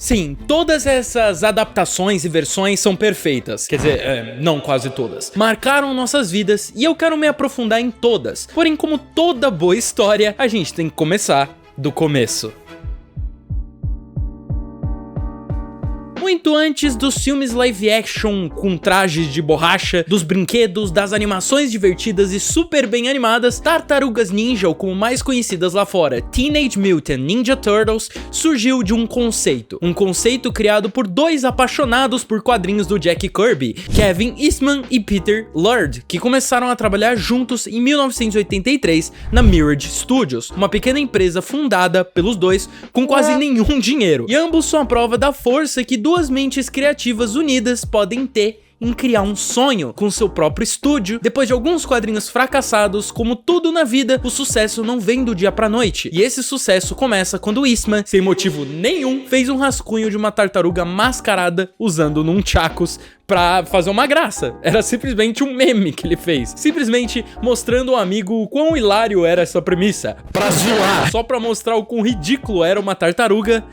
Sim, todas essas adaptações e versões são perfeitas, quer dizer, não quase todas. Marcaram nossas vidas e eu quero me aprofundar em todas, porém como toda boa história, a gente tem que começar do começo. Muito antes dos filmes live action com trajes de borracha, dos brinquedos, das animações divertidas e super bem animadas, Tartarugas Ninja, ou como mais conhecidas lá fora, Teenage Mutant Ninja Turtles, surgiu de um conceito. Um conceito criado por dois apaixonados por quadrinhos do Jack Kirby, Kevin Eastman e Peter Laird, que começaram a trabalhar juntos em 1983 na Mirage Studios, uma pequena empresa fundada pelos dois com quase nenhum dinheiro. E ambos são a prova da força que duas mentes criativas unidas podem ter em criar um sonho com seu próprio estúdio. Depois de alguns quadrinhos fracassados, como tudo na vida, o sucesso não vem do dia pra noite. E esse sucesso começa quando Eastman, sem motivo nenhum, fez um rascunho de uma tartaruga mascarada usando nunchakus pra fazer uma graça. Era simplesmente um meme que ele fez, simplesmente mostrando ao amigo o quão hilário era essa premissa, pra zoar, só pra mostrar o quão ridículo era uma tartaruga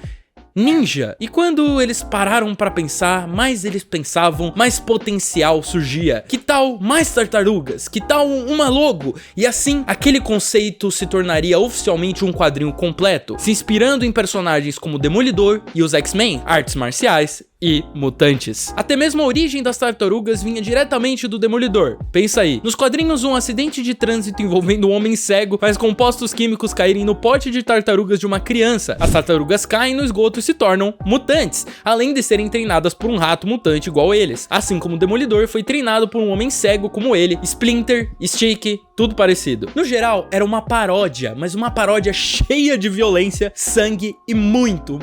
ninja. E quando eles pararam pra pensar, mais eles pensavam, mais potencial surgia. Que tal mais tartarugas? Que tal uma logo? E assim, aquele conceito se tornaria oficialmente um quadrinho completo, se inspirando em personagens como Demolidor e os X-Men, artes marciais e mutantes. Até mesmo a origem das tartarugas vinha diretamente do Demolidor. Pensa aí, nos quadrinhos um acidente de trânsito envolvendo um homem cego faz compostos químicos caírem no pote de tartarugas de uma criança. As tartarugas caem no esgoto e se tornam mutantes, além de serem treinadas por um rato mutante igual eles. Assim como o Demolidor foi treinado por um homem cego como ele, Splinter, Stick, tudo parecido. No geral, era uma paródia, mas uma paródia cheia de violência, sangue e muito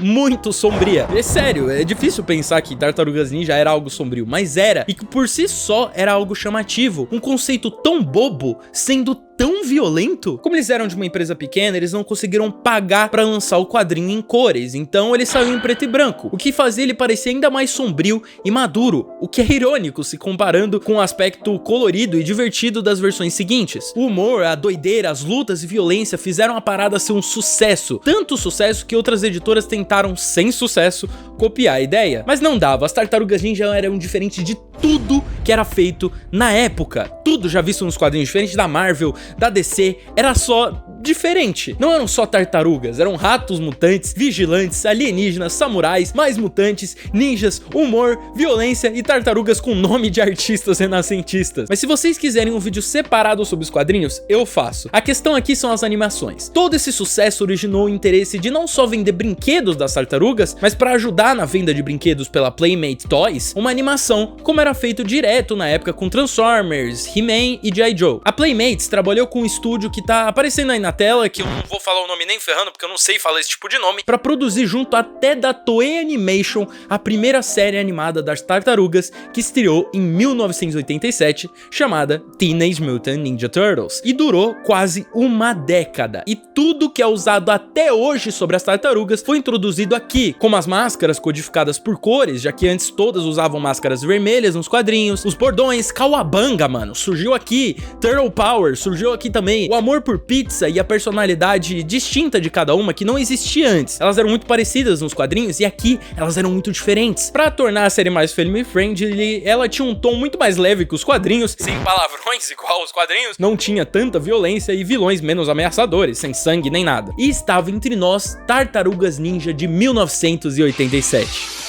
sombria. É sério, é difícil pensar que Tartarugas Ninja era algo sombrio, mas era, e que por si só era algo chamativo. Um conceito tão bobo, sendo tão violento. Como eles eram de uma empresa pequena, eles não conseguiram pagar pra lançar o quadrinho em cores, então ele saiu em preto e branco, o que fazia ele parecer ainda mais sombrio e maduro, o que é irônico se comparando com o aspecto colorido e divertido das versões seguintes. O humor, a doideira, as lutas e violência fizeram a parada ser um sucesso, tanto sucesso que outras editoras tentaram, sem sucesso, copiar a ideia, mas não dava. As Tartarugas Ninja eram diferentes de tudo que era feito na época, tudo já visto nos quadrinhos, diferente da Marvel, da DC, era só diferente. Não eram só tartarugas, eram ratos mutantes, vigilantes, alienígenas, samurais, mais mutantes, ninjas, humor, violência e tartarugas com nome de artistas renascentistas. Mas se vocês quiserem um vídeo separado sobre os quadrinhos, eu faço. A questão aqui são as animações. Todo esse sucesso originou o interesse de não só vender brinquedos das tartarugas, mas para ajudar na venda de brinquedos pela Playmate Toys, uma animação como era feito direto na época com Transformers, He-Man e G.I. Joe. A Playmates trabalhou com um estúdio que tá aparecendo aí na tela, que eu não vou falar o nome nem ferrando porque eu não sei falar esse tipo de nome, pra produzir junto até da Toei Animation a primeira série animada das tartarugas, que estreou em 1987, chamada Teenage Mutant Ninja Turtles, e durou quase uma década. E tudo que é usado até hoje sobre as tartarugas foi introduzido aqui, como as máscaras codificadas por cores, já que antes todas usavam máscaras vermelhas nos quadrinhos, os bordões, Cowabunga, mano, surgiu aqui, Turtle Power, surgiu aqui também, o amor por pizza e a personalidade distinta de cada uma que não existia antes. Elas eram muito parecidas nos quadrinhos e aqui elas eram muito diferentes. Pra tornar a série mais family friendly, ela tinha um tom muito mais leve que os quadrinhos, sem palavrões igual os quadrinhos, não tinha tanta violência e vilões menos ameaçadores, sem sangue nem nada. E estava entre nós Tartarugas Ninja de 1987.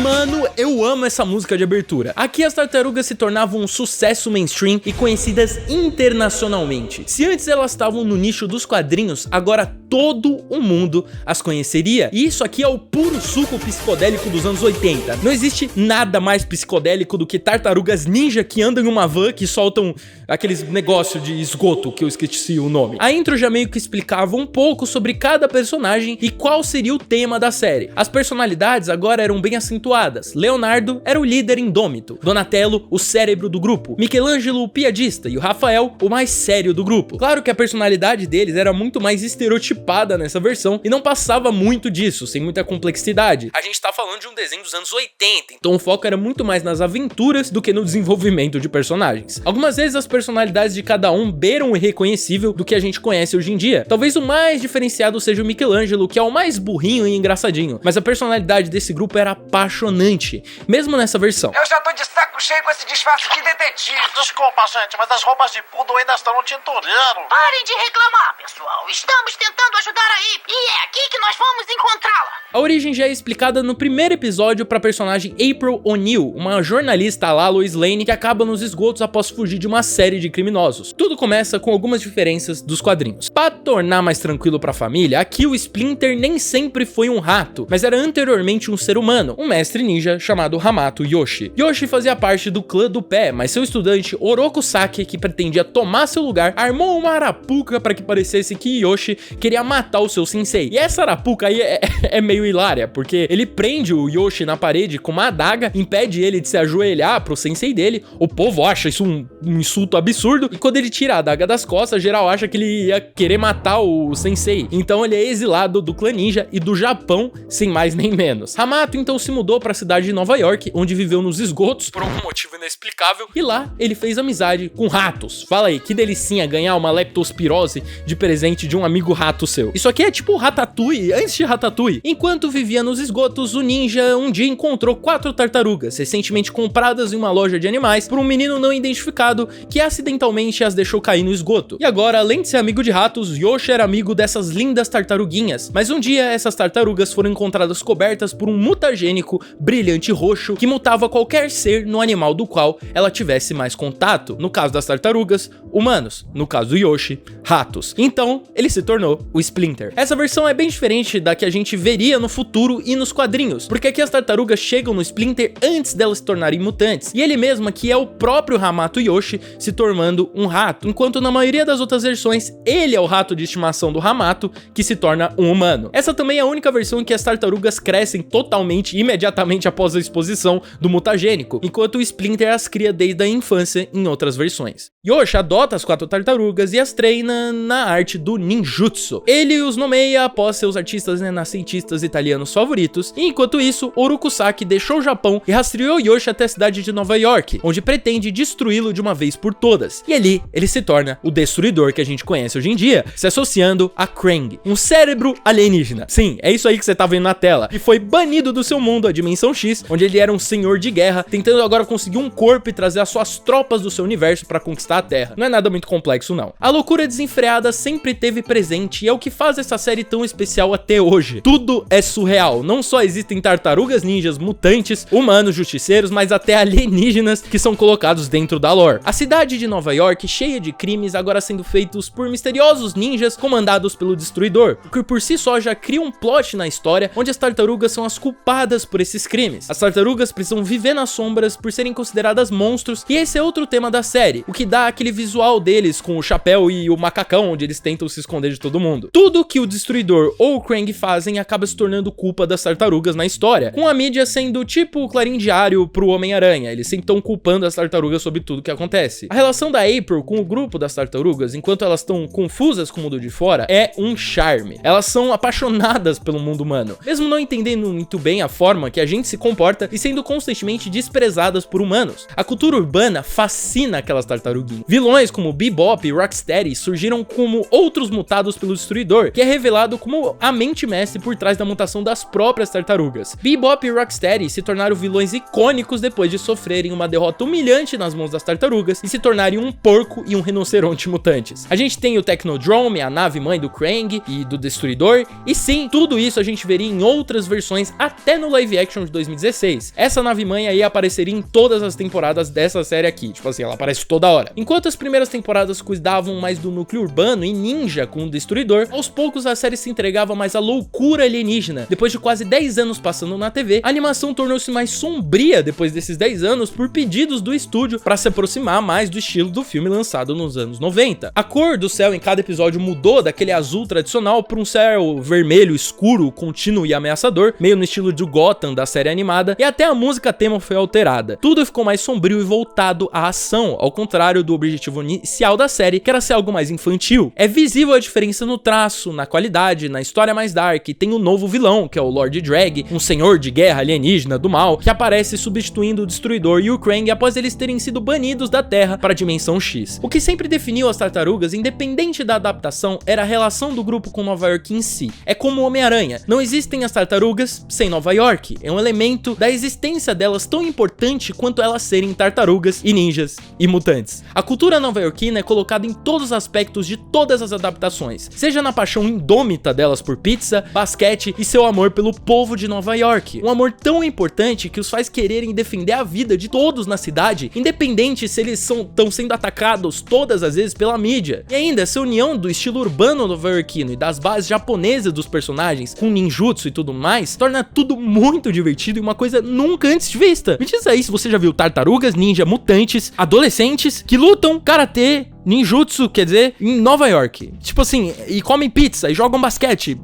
Mano, eu amo essa música de abertura. Aqui as tartarugas se tornavam um sucesso mainstream e conhecidas internacionalmente. Se antes elas estavam no nicho dos quadrinhos, agora todo o mundo as conheceria. E isso aqui é o puro suco psicodélico dos anos 80. Não existe nada mais psicodélico do que tartarugas ninja que andam em uma van que soltam aqueles negócios de esgoto que eu esqueci o nome. A intro já meio que explicava um pouco sobre cada personagem e qual seria o tema da série. As personalidades agora eram bem acentuadas. Leonardo era o líder indômito, Donatello o cérebro do grupo, Michelangelo o piadista e o Rafael o mais sério do grupo. Claro que a personalidade deles era muito mais estereotipada estereotipada nessa versão e não passava muito disso, sem muita complexidade. A gente tá falando de um desenho dos anos 80, então o foco era muito mais nas aventuras do que no desenvolvimento de personagens. Algumas vezes as personalidades de cada um beiram o irreconhecível do que a gente conhece hoje em dia. Talvez o mais diferenciado seja o Michelangelo, que é o mais burrinho e engraçadinho, mas a personalidade desse grupo era apaixonante, mesmo nessa versão. Eu já tô de saco cheio com esse disfarce de detetive. Desculpa, gente, mas as roupas de poodle ainda estão no tintureiro. Parem de reclamar, pessoal. Estamos tentando ajudar a Ip, e é aqui que nós vamos encontrá-la. A origem já é explicada no primeiro episódio para a personagem April O'Neil, uma jornalista lá Lois Lane que acaba nos esgotos após fugir de uma série de criminosos. Tudo começa com algumas diferenças dos quadrinhos. Para tornar mais tranquilo para a família, aqui o Splinter nem sempre foi um rato, mas era anteriormente um ser humano, um mestre ninja chamado Hamato Yoshi. Yoshi fazia parte do clã do pé, mas seu estudante Oroku Saki, que pretendia tomar seu lugar, armou uma arapuca para que parecesse que Yoshi queria matar o seu sensei. E essa arapuca aí é meio hilária, porque ele prende o Yoshi na parede com uma adaga, impede ele de se ajoelhar pro sensei dele. O povo acha isso um insulto absurdo, e quando ele tira a adaga das costas, geral acha que ele ia querer matar o sensei. Então ele é exilado do clã ninja e do Japão, sem mais nem menos. Hamato então se mudou para a cidade de Nova York, onde viveu nos esgotos por algum motivo inexplicável, e lá ele fez amizade com ratos. Fala aí, que delicinha ganhar uma leptospirose de presente de um amigo rato seu. Isso aqui é tipo Ratatouille, antes de Ratatouille. Enquanto vivia nos esgotos, o ninja um dia encontrou 4 tartarugas, recentemente compradas em uma loja de animais por um menino não identificado que acidentalmente as deixou cair no esgoto. E agora, além de ser amigo de ratos, Yoshi era amigo dessas lindas tartaruguinhas. Mas um dia, essas tartarugas foram encontradas cobertas por um mutagênico brilhante roxo que mutava qualquer ser no animal do qual ela tivesse mais contato. No caso das tartarugas, humanos. No caso do Yoshi, ratos. Então, ele se tornou o Splinter. Essa versão é bem diferente da que a gente veria no futuro e nos quadrinhos, porque aqui as tartarugas chegam no Splinter antes delas se tornarem mutantes, e ele mesmo aqui é o próprio Hamato Yoshi se tornando um rato, enquanto na maioria das outras versões, ele é o rato de estimação do Hamato que se torna um humano. Essa também é a única versão em que as tartarugas crescem totalmente, imediatamente após a exposição do mutagênico, enquanto o Splinter as cria desde a infância em outras versões. Yoshi adota as 4 tartarugas e as treina na arte do ninjutsu. Ele os nomeia após seus artistas renascentistas italianos favoritos, e enquanto isso, Oroku Saki deixou o Japão e rastreou Yoshi até a cidade de Nova York, onde pretende destruí-lo de uma vez por todas. E ali, ele se torna o destruidor que a gente conhece hoje em dia, se associando a Krang, um cérebro alienígena. Sim, é isso aí que você tá vendo na tela. E foi banido do seu mundo, a Dimensão X, onde ele era um senhor de guerra, tentando agora conseguir um corpo e trazer as suas tropas do seu universo para conquistar a Terra. Não é nada muito complexo, não. A loucura desenfreada sempre teve presente e é o que faz essa série tão especial até hoje. Tudo é surreal. Não só existem tartarugas ninjas, mutantes, humanos, justiceiros, mas até alienígenas que são colocados dentro da lore. A cidade de Nova York, cheia de crimes, agora sendo feitos por misteriosos ninjas comandados pelo Destruidor, o que por si só já cria um plot na história onde as tartarugas são as culpadas por esses crimes. As tartarugas precisam viver nas sombras por serem consideradas monstros, e esse é outro tema da série, o que dá aquele visual deles com o chapéu e o macacão, onde eles tentam se esconder de todo mundo. Tudo que o Destruidor ou o Krang fazem acaba se tornando culpa das tartarugas na história, com a mídia sendo tipo o Clarim Diário pro Homem-Aranha. Eles sempre estão culpando as tartarugas sobre tudo que acontece. A relação da April com o grupo das tartarugas, enquanto elas estão confusas com o mundo de fora, é um charme. Elas são apaixonadas pelo mundo humano, mesmo não entendendo muito bem a forma que a gente se comporta e sendo constantemente desprezadas por humanos. A cultura urbana fascina aquelas tartaruguinhas. Vilões como Bebop e Rocksteady surgiram como outros mutados pelo Destruidor, que é revelado como a mente mestre por trás da mutação das próprias tartarugas. Bebop e Rocksteady se tornaram vilões icônicos depois de sofrerem uma derrota humilhante nas mãos das tartarugas e se tornarem um porco e um rinoceronte mutantes. A gente tem o Technodrome, a nave mãe do Krang e do Destruidor, e sim, tudo isso a gente veria em outras versões até no live action de 2016. Essa nave mãe aí apareceria em todas as temporadas dessa série aqui, tipo assim, ela aparece toda hora. Enquanto as primeiras temporadas cuidavam mais do núcleo urbano e ninja com o Destruidor, aos poucos a série se entregava mais à loucura alienígena. Depois de quase 10 anos passando na TV, a animação tornou-se mais sombria depois desses 10 anos por pedidos do estúdio para se aproximar mais do estilo do filme lançado nos anos 90. A cor do céu em cada episódio mudou daquele azul tradicional para um céu vermelho escuro, contínuo e ameaçador, meio no estilo de Gotham da série animada, e até a música tema foi alterada. Tudo ficou mais sombrio e voltado à ação, ao contrário do objetivo inicial da série, que era ser algo mais infantil. É visível a diferença no traço, na qualidade, na história mais dark, tem um novo vilão, que é o Lord Drag, um senhor de guerra alienígena do mal, que aparece substituindo o Destruidor e o Krang após eles terem sido banidos da Terra para a Dimensão X. O que sempre definiu as Tartarugas, independente da adaptação, era a relação do grupo com Nova York em si. É como o Homem-Aranha, não existem as Tartarugas sem Nova York, é um elemento da existência delas tão importante quanto elas serem tartarugas e ninjas e mutantes. A cultura nova-iorquina é colocada em todos os aspectos de todas as adaptações, seja na paixão indômita delas por pizza, basquete e seu amor pelo povo de Nova York, um amor tão importante que os faz quererem defender a vida de todos na cidade, independente se eles estão sendo atacados todas as vezes pela mídia. E ainda, essa união do estilo urbano nova-iorquino e das bases japonesas dos personagens, com ninjutsu e tudo mais, torna tudo muito divertido e uma coisa nunca antes vista. Me diz aí se você já viu tartarugas, ninja, mutantes, adolescentes que lutam karatê, ninjutsu, quer dizer, em Nova York. Tipo assim, e comem pizza e jogam basquete.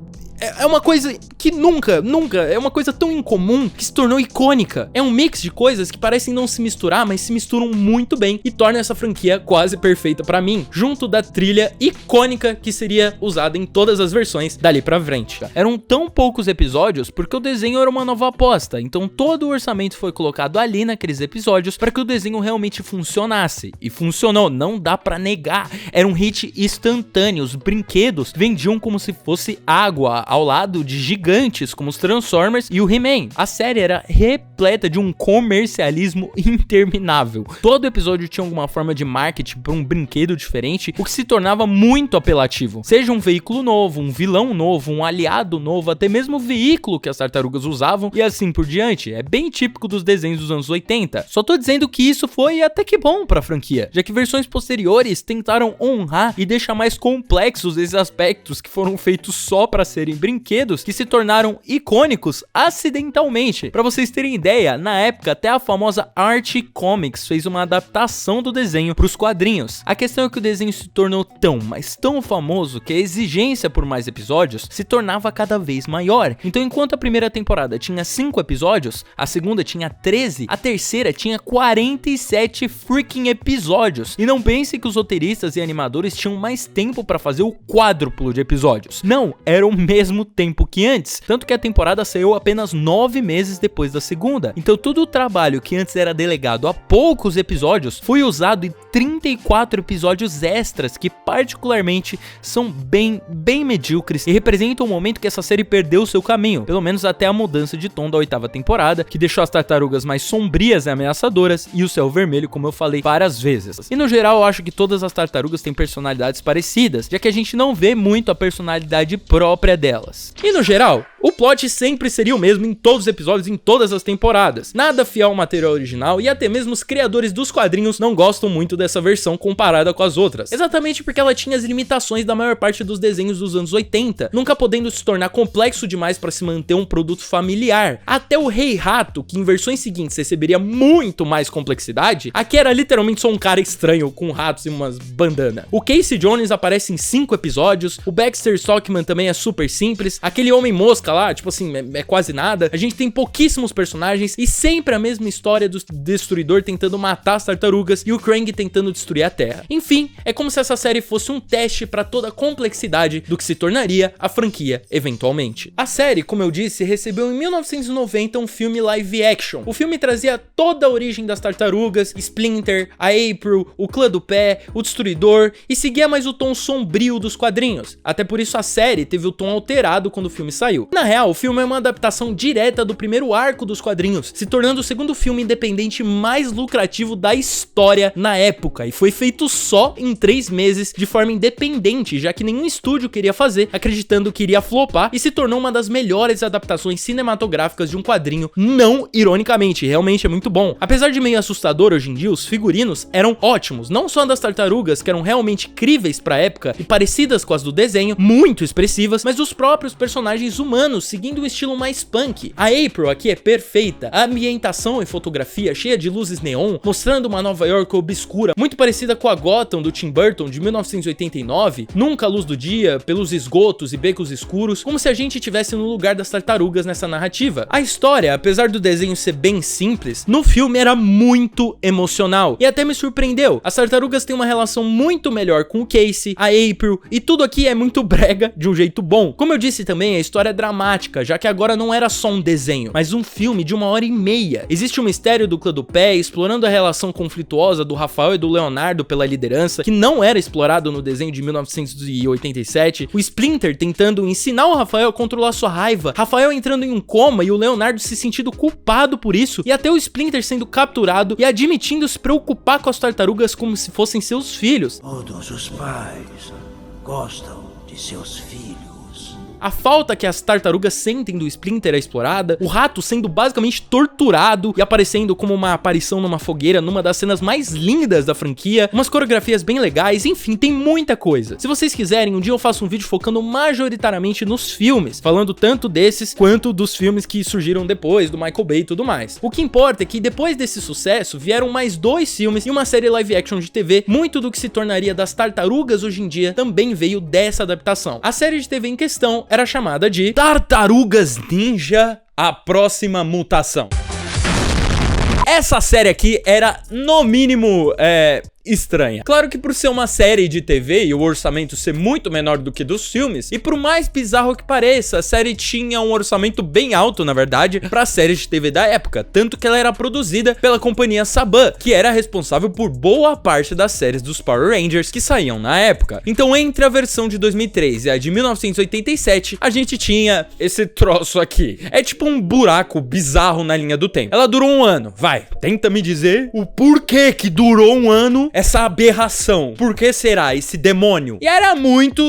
É uma coisa que nunca, é uma coisa tão incomum que se tornou icônica. É um mix de coisas que parecem não se misturar, mas se misturam muito bem e torna essa franquia quase perfeita pra mim, junto da trilha icônica que seria usada em todas as versões dali pra frente. Eram tão poucos episódios porque o desenho era uma nova aposta, então todo o orçamento foi colocado ali naqueles episódios para que o desenho realmente funcionasse. E funcionou, não dá pra negar. Era um hit instantâneo, os brinquedos vendiam como se fosse água, ao lado de gigantes como os Transformers e o He-Man. A série era repleta de um comercialismo interminável. Todo episódio tinha alguma forma de marketing para um brinquedo diferente, o que se tornava muito apelativo. Seja um veículo novo, um vilão novo, um aliado novo, até mesmo o veículo que as tartarugas usavam e assim por diante. É bem típico dos desenhos dos anos 80. Só tô dizendo que isso foi até que bom pra franquia, já que versões posteriores tentaram honrar e deixar mais complexos esses aspectos que foram feitos só para serem brinquedos que se tornaram icônicos acidentalmente. Pra vocês terem ideia, na época até a famosa Archie Comics fez uma adaptação do desenho pros quadrinhos. A questão é que o desenho se tornou tão, mas tão famoso que a exigência por mais episódios se tornava cada vez maior. Então enquanto a primeira temporada tinha 5 episódios, a segunda tinha 13, a terceira tinha 47 freaking episódios. E não pense que os roteiristas e animadores tinham mais tempo pra fazer o quádruplo de episódios. Não, era o mesmo tempo que antes, tanto que a temporada saiu apenas 9 meses depois da segunda. Então todo o trabalho que antes era delegado a poucos episódios foi usado em 34 episódios extras que particularmente são bem medíocres e representam o momento que essa série perdeu seu caminho, pelo menos até a mudança de tom da 8ª temporada, que deixou as tartarugas mais sombrias e ameaçadoras e o céu vermelho, como eu falei várias vezes. E no geral eu acho que todas as tartarugas têm personalidades parecidas, já que a gente não vê muito a personalidade própria delas. E no geral, o plot sempre seria o mesmo em todos os episódios, em todas as temporadas. Nada fiel ao material original e até mesmo os criadores dos quadrinhos não gostam muito dessa versão comparada com as outras. Exatamente porque ela tinha as limitações da maior parte dos desenhos dos anos 80, nunca podendo se tornar complexo demais para se manter um produto familiar. Até o Rei Rato, que em versões seguintes receberia muito mais complexidade, aqui era literalmente só um cara estranho com ratos e umas bandanas. O Casey Jones aparece em 5 episódios, o Baxter Stockman também é super simples, aquele Homem-Mosca lá, tipo assim, é quase nada. A gente tem pouquíssimos personagens e sempre a mesma história do Destruidor tentando matar as tartarugas e o Krang tentando destruir a Terra. Enfim, é como se essa série fosse um teste para toda a complexidade do que se tornaria a franquia eventualmente. A série, como eu disse, recebeu em 1990 um filme live action. O filme trazia toda a origem das tartarugas, Splinter, a April, o Clã do Pé, o Destruidor e seguia mais o tom sombrio dos quadrinhos. Até por isso a série teve o tom alterado quando o filme saiu. Na real, o filme é uma adaptação direta do primeiro arco dos quadrinhos, se tornando o segundo filme independente mais lucrativo da história na época, e foi feito só em 3 meses de forma independente, já que nenhum estúdio queria fazer, acreditando que iria flopar, e se tornou uma das melhores adaptações cinematográficas de um quadrinho, não ironicamente, realmente é muito bom. Apesar de meio assustador hoje em dia, os figurinos eram ótimos, não só das tartarugas, que eram realmente críveis pra época e parecidas com as do desenho, muito expressivas, mas os próprios personagens humanos, seguindo um estilo mais punk. A April aqui é perfeita, a ambientação e fotografia cheia de luzes neon, mostrando uma Nova York obscura, muito parecida com a Gotham do Tim Burton de 1989, nunca à luz do dia, pelos esgotos e becos escuros, como se a gente estivesse no lugar das tartarugas nessa narrativa. A história, apesar do desenho ser bem simples, no filme era muito emocional e até me surpreendeu. As tartarugas têm uma relação muito melhor com o Casey, a April, e tudo aqui é muito brega de um jeito bom. Como eu disse também, a história é dramática, já que agora não era só um desenho, mas um filme de 1h30. Existe um mistério do clã do pé, explorando a relação conflituosa do Rafael e do Leonardo pela liderança, que não era explorado no desenho de 1987, o Splinter tentando ensinar o Rafael a controlar sua raiva, Rafael entrando em um coma e o Leonardo se sentindo culpado por isso, e até o Splinter sendo capturado e admitindo se preocupar com as tartarugas como se fossem seus filhos. Todos os pais gostam de seus filhos. A falta que as tartarugas sentem do Splinter é explorada, o rato sendo basicamente torturado e aparecendo como uma aparição numa fogueira numa das cenas mais lindas da franquia, umas coreografias bem legais, enfim, tem muita coisa. Se vocês quiserem, um dia eu faço um vídeo focando majoritariamente nos filmes, falando tanto desses quanto dos filmes que surgiram depois, do Michael Bay e tudo mais. O que importa é que depois desse sucesso, vieram mais 2 filmes e uma série live action de TV, muito do que se tornaria das tartarugas hoje em dia também veio dessa adaptação. A série de TV em questão era chamada de Tartarugas Ninja: A Próxima Mutação. Essa série aqui era, no mínimo, estranha. Claro que por ser uma série de TV e o orçamento ser muito menor do que dos filmes, e por mais bizarro que pareça, a série tinha um orçamento bem alto, na verdade, pra série de TV da época, tanto que ela era produzida pela companhia Saban, que era responsável por boa parte das séries dos Power Rangers que saíam na época. Então, entre a versão de 2003 e a de 1987, a gente tinha esse troço aqui. É tipo um buraco bizarro na linha do tempo. Ela durou 1 ano. Vai, tenta me dizer o porquê que durou 1 ano essa aberração. Por que será esse demônio? E era muito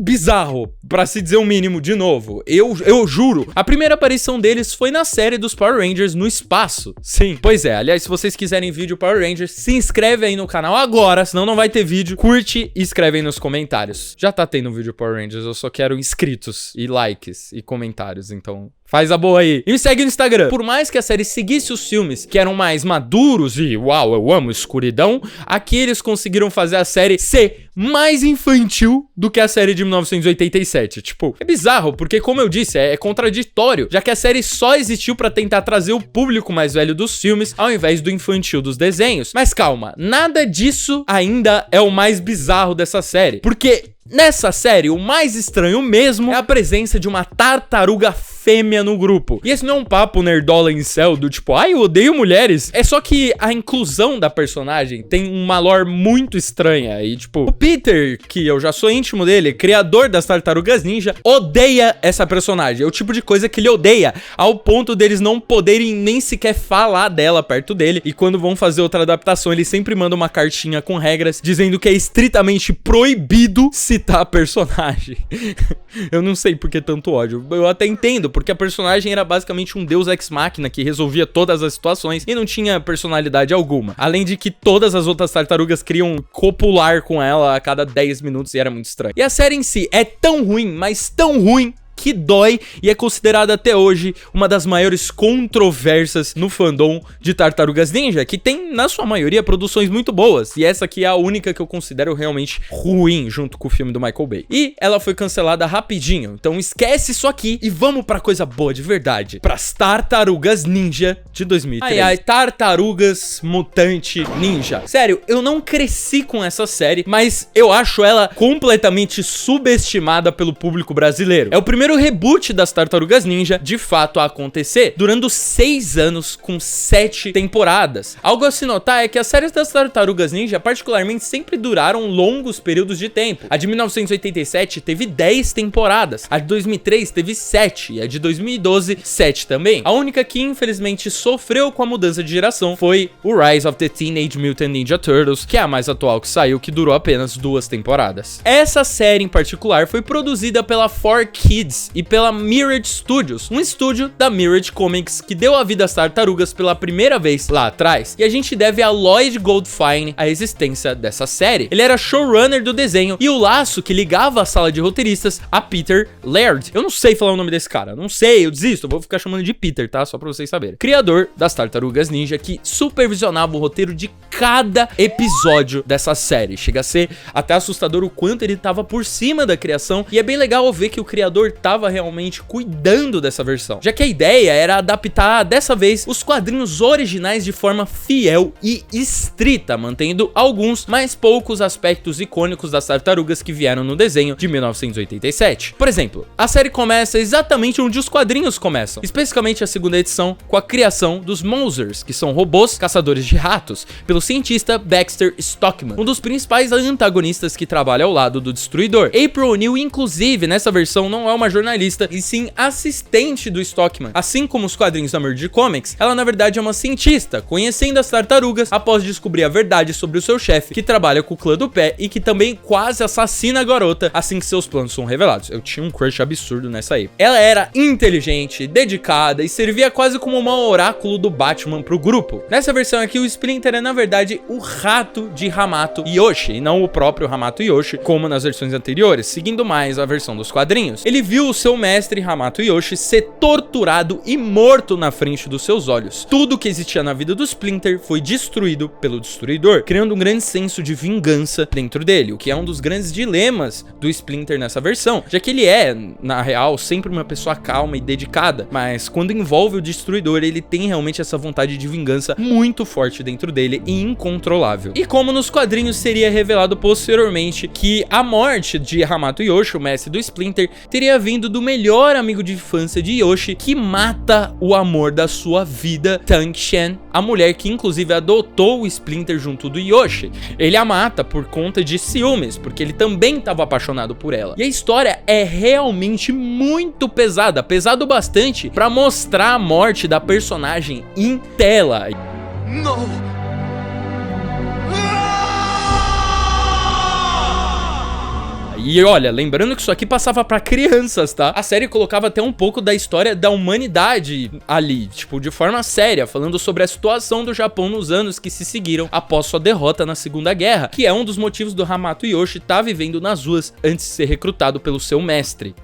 bizarro, pra se dizer o mínimo, de novo. Eu juro, a primeira aparição deles foi na série dos Power Rangers no espaço. Sim, pois é. Aliás, se vocês quiserem vídeo Power Rangers, se inscreve aí no canal agora, senão não vai ter vídeo. Curte e escreve aí nos comentários. Já tá tendo vídeo Power Rangers, eu só quero inscritos e likes e comentários, então faz a boa aí. E me segue no Instagram. Por mais que a série seguisse os filmes, que eram mais maduros e, uau, eu amo escuridão, aqui eles conseguiram fazer a série ser mais infantil do que a série de 1987. Tipo, é bizarro, porque como eu disse, é contraditório, já que a série só existiu pra tentar trazer o público mais velho dos filmes, ao invés do infantil dos desenhos. Mas calma, nada disso ainda é o mais bizarro dessa série, porque nessa série, o mais estranho mesmo é a presença de uma tartaruga fêmea no grupo. E esse não é um papo nerdola incel do tipo, ai, eu odeio mulheres. É só que a inclusão da personagem tem uma lore muito estranha. E tipo, o Peter, que eu já sou íntimo dele, criador das Tartarugas Ninja, odeia essa personagem. É o tipo de coisa que ele odeia, ao ponto deles não poderem nem sequer falar dela perto dele. E quando vão fazer outra adaptação, ele sempre manda uma cartinha com regras, dizendo que é estritamente proibido citar a personagem. Eu não sei por que tanto ódio. Eu até entendo, porque a personagem era basicamente um deus ex-máquina que resolvia todas as situações e não tinha personalidade alguma. Além de que todas as outras tartarugas queriam copular com ela a cada 10 minutos e era muito estranho. E a série em si é tão ruim, mas tão ruim, que dói, e é considerada até hoje uma das maiores controvérsias no fandom de Tartarugas Ninja, que tem, na sua maioria, produções muito boas, e essa aqui é a única que eu considero realmente ruim, junto com o filme do Michael Bay. E ela foi cancelada rapidinho, então esquece isso aqui e vamos pra coisa boa de verdade, pras Tartarugas Ninja de 2003. Ai, Tartarugas Mutante Ninja. Sério, eu não cresci com essa série, mas eu acho ela completamente subestimada pelo público brasileiro. É o primeiro reboot das Tartarugas Ninja de fato a acontecer, durando 6 anos com 7 temporadas. Algo a se notar é que as séries das Tartarugas Ninja particularmente sempre duraram longos períodos de tempo. A de 1987 teve 10 temporadas, a de 2003 teve 7 e a de 2012 7 também. A única que infelizmente sofreu com a mudança de geração foi o Rise of the Teenage Mutant Ninja Turtles, que é a mais atual que saiu, que durou apenas 2 temporadas. Essa série em particular foi produzida pela 4Kids Kids e pela Mirage Studios, um estúdio da Mirage Comics que deu a vida às tartarugas pela primeira vez lá atrás, e a gente deve a Lloyd Goldfine a existência dessa série. Ele era showrunner do desenho e o laço que ligava a sala de roteiristas a Peter Laird. Eu não sei falar o nome desse cara, não sei, eu desisto, eu vou ficar chamando de Peter, tá? Só pra vocês saberem. Criador das Tartarugas Ninja, que supervisionava o roteiro de cada episódio dessa série. Chega a ser até assustador o quanto ele tava por cima da criação, e é bem legal ver que o criador tava realmente cuidando dessa versão, já que a ideia era adaptar dessa vez os quadrinhos originais de forma fiel e estrita, mantendo alguns, mas poucos aspectos icônicos das tartarugas que vieram no desenho de 1987. Por exemplo, a série começa exatamente onde os quadrinhos começam, especificamente a segunda edição, com a criação dos Mousers, que são robôs caçadores de ratos, pelo cientista Baxter Stockman, um dos principais antagonistas que trabalha ao lado do Destruidor. April O'Neil, inclusive, nessa versão não é uma jornalista, e sim assistente do Stockman. Assim como os quadrinhos da Mirage Comics, ela na verdade é uma cientista, conhecendo as tartarugas após descobrir a verdade sobre o seu chefe, que trabalha com o clã do pé e que também quase assassina a garota assim que seus planos são revelados. Eu tinha um crush absurdo nessa aí. Ela era inteligente, dedicada e servia quase como uma oráculo do Batman pro grupo. Nessa versão aqui, o Splinter é na verdade o rato de Hamato Yoshi, e não o próprio Hamato Yoshi, como nas versões anteriores, seguindo mais a versão dos quadrinhos. Ele viu o seu mestre Hamato Yoshi ser torturado e morto na frente dos seus olhos. Tudo que existia na vida do Splinter foi destruído pelo Destruidor, criando um grande senso de vingança dentro dele, o que é um dos grandes dilemas do Splinter nessa versão, já que ele é, na real, sempre uma pessoa calma e dedicada, mas quando envolve o Destruidor, ele tem realmente essa vontade de vingança muito forte dentro dele e incontrolável. E como nos quadrinhos seria revelado posteriormente que a morte de Hamato Yoshi, o mestre do Splinter, teria vindo do melhor amigo de infância de Yoshi, que mata o amor da sua vida, Tang Shen, a mulher que inclusive adotou o Splinter junto do Yoshi. Ele a mata por conta de ciúmes, porque ele também estava apaixonado por ela. E a história é realmente muito pesada, pesado bastante para mostrar a morte da personagem em tela. Não! E olha, lembrando que isso aqui passava pra crianças, tá? A série colocava até um pouco da história da humanidade ali, tipo, de forma séria, falando sobre a situação do Japão nos anos que se seguiram após sua derrota na Segunda Guerra, que é um dos motivos do Hamato Yoshi estar vivendo nas ruas antes de ser recrutado pelo seu mestre.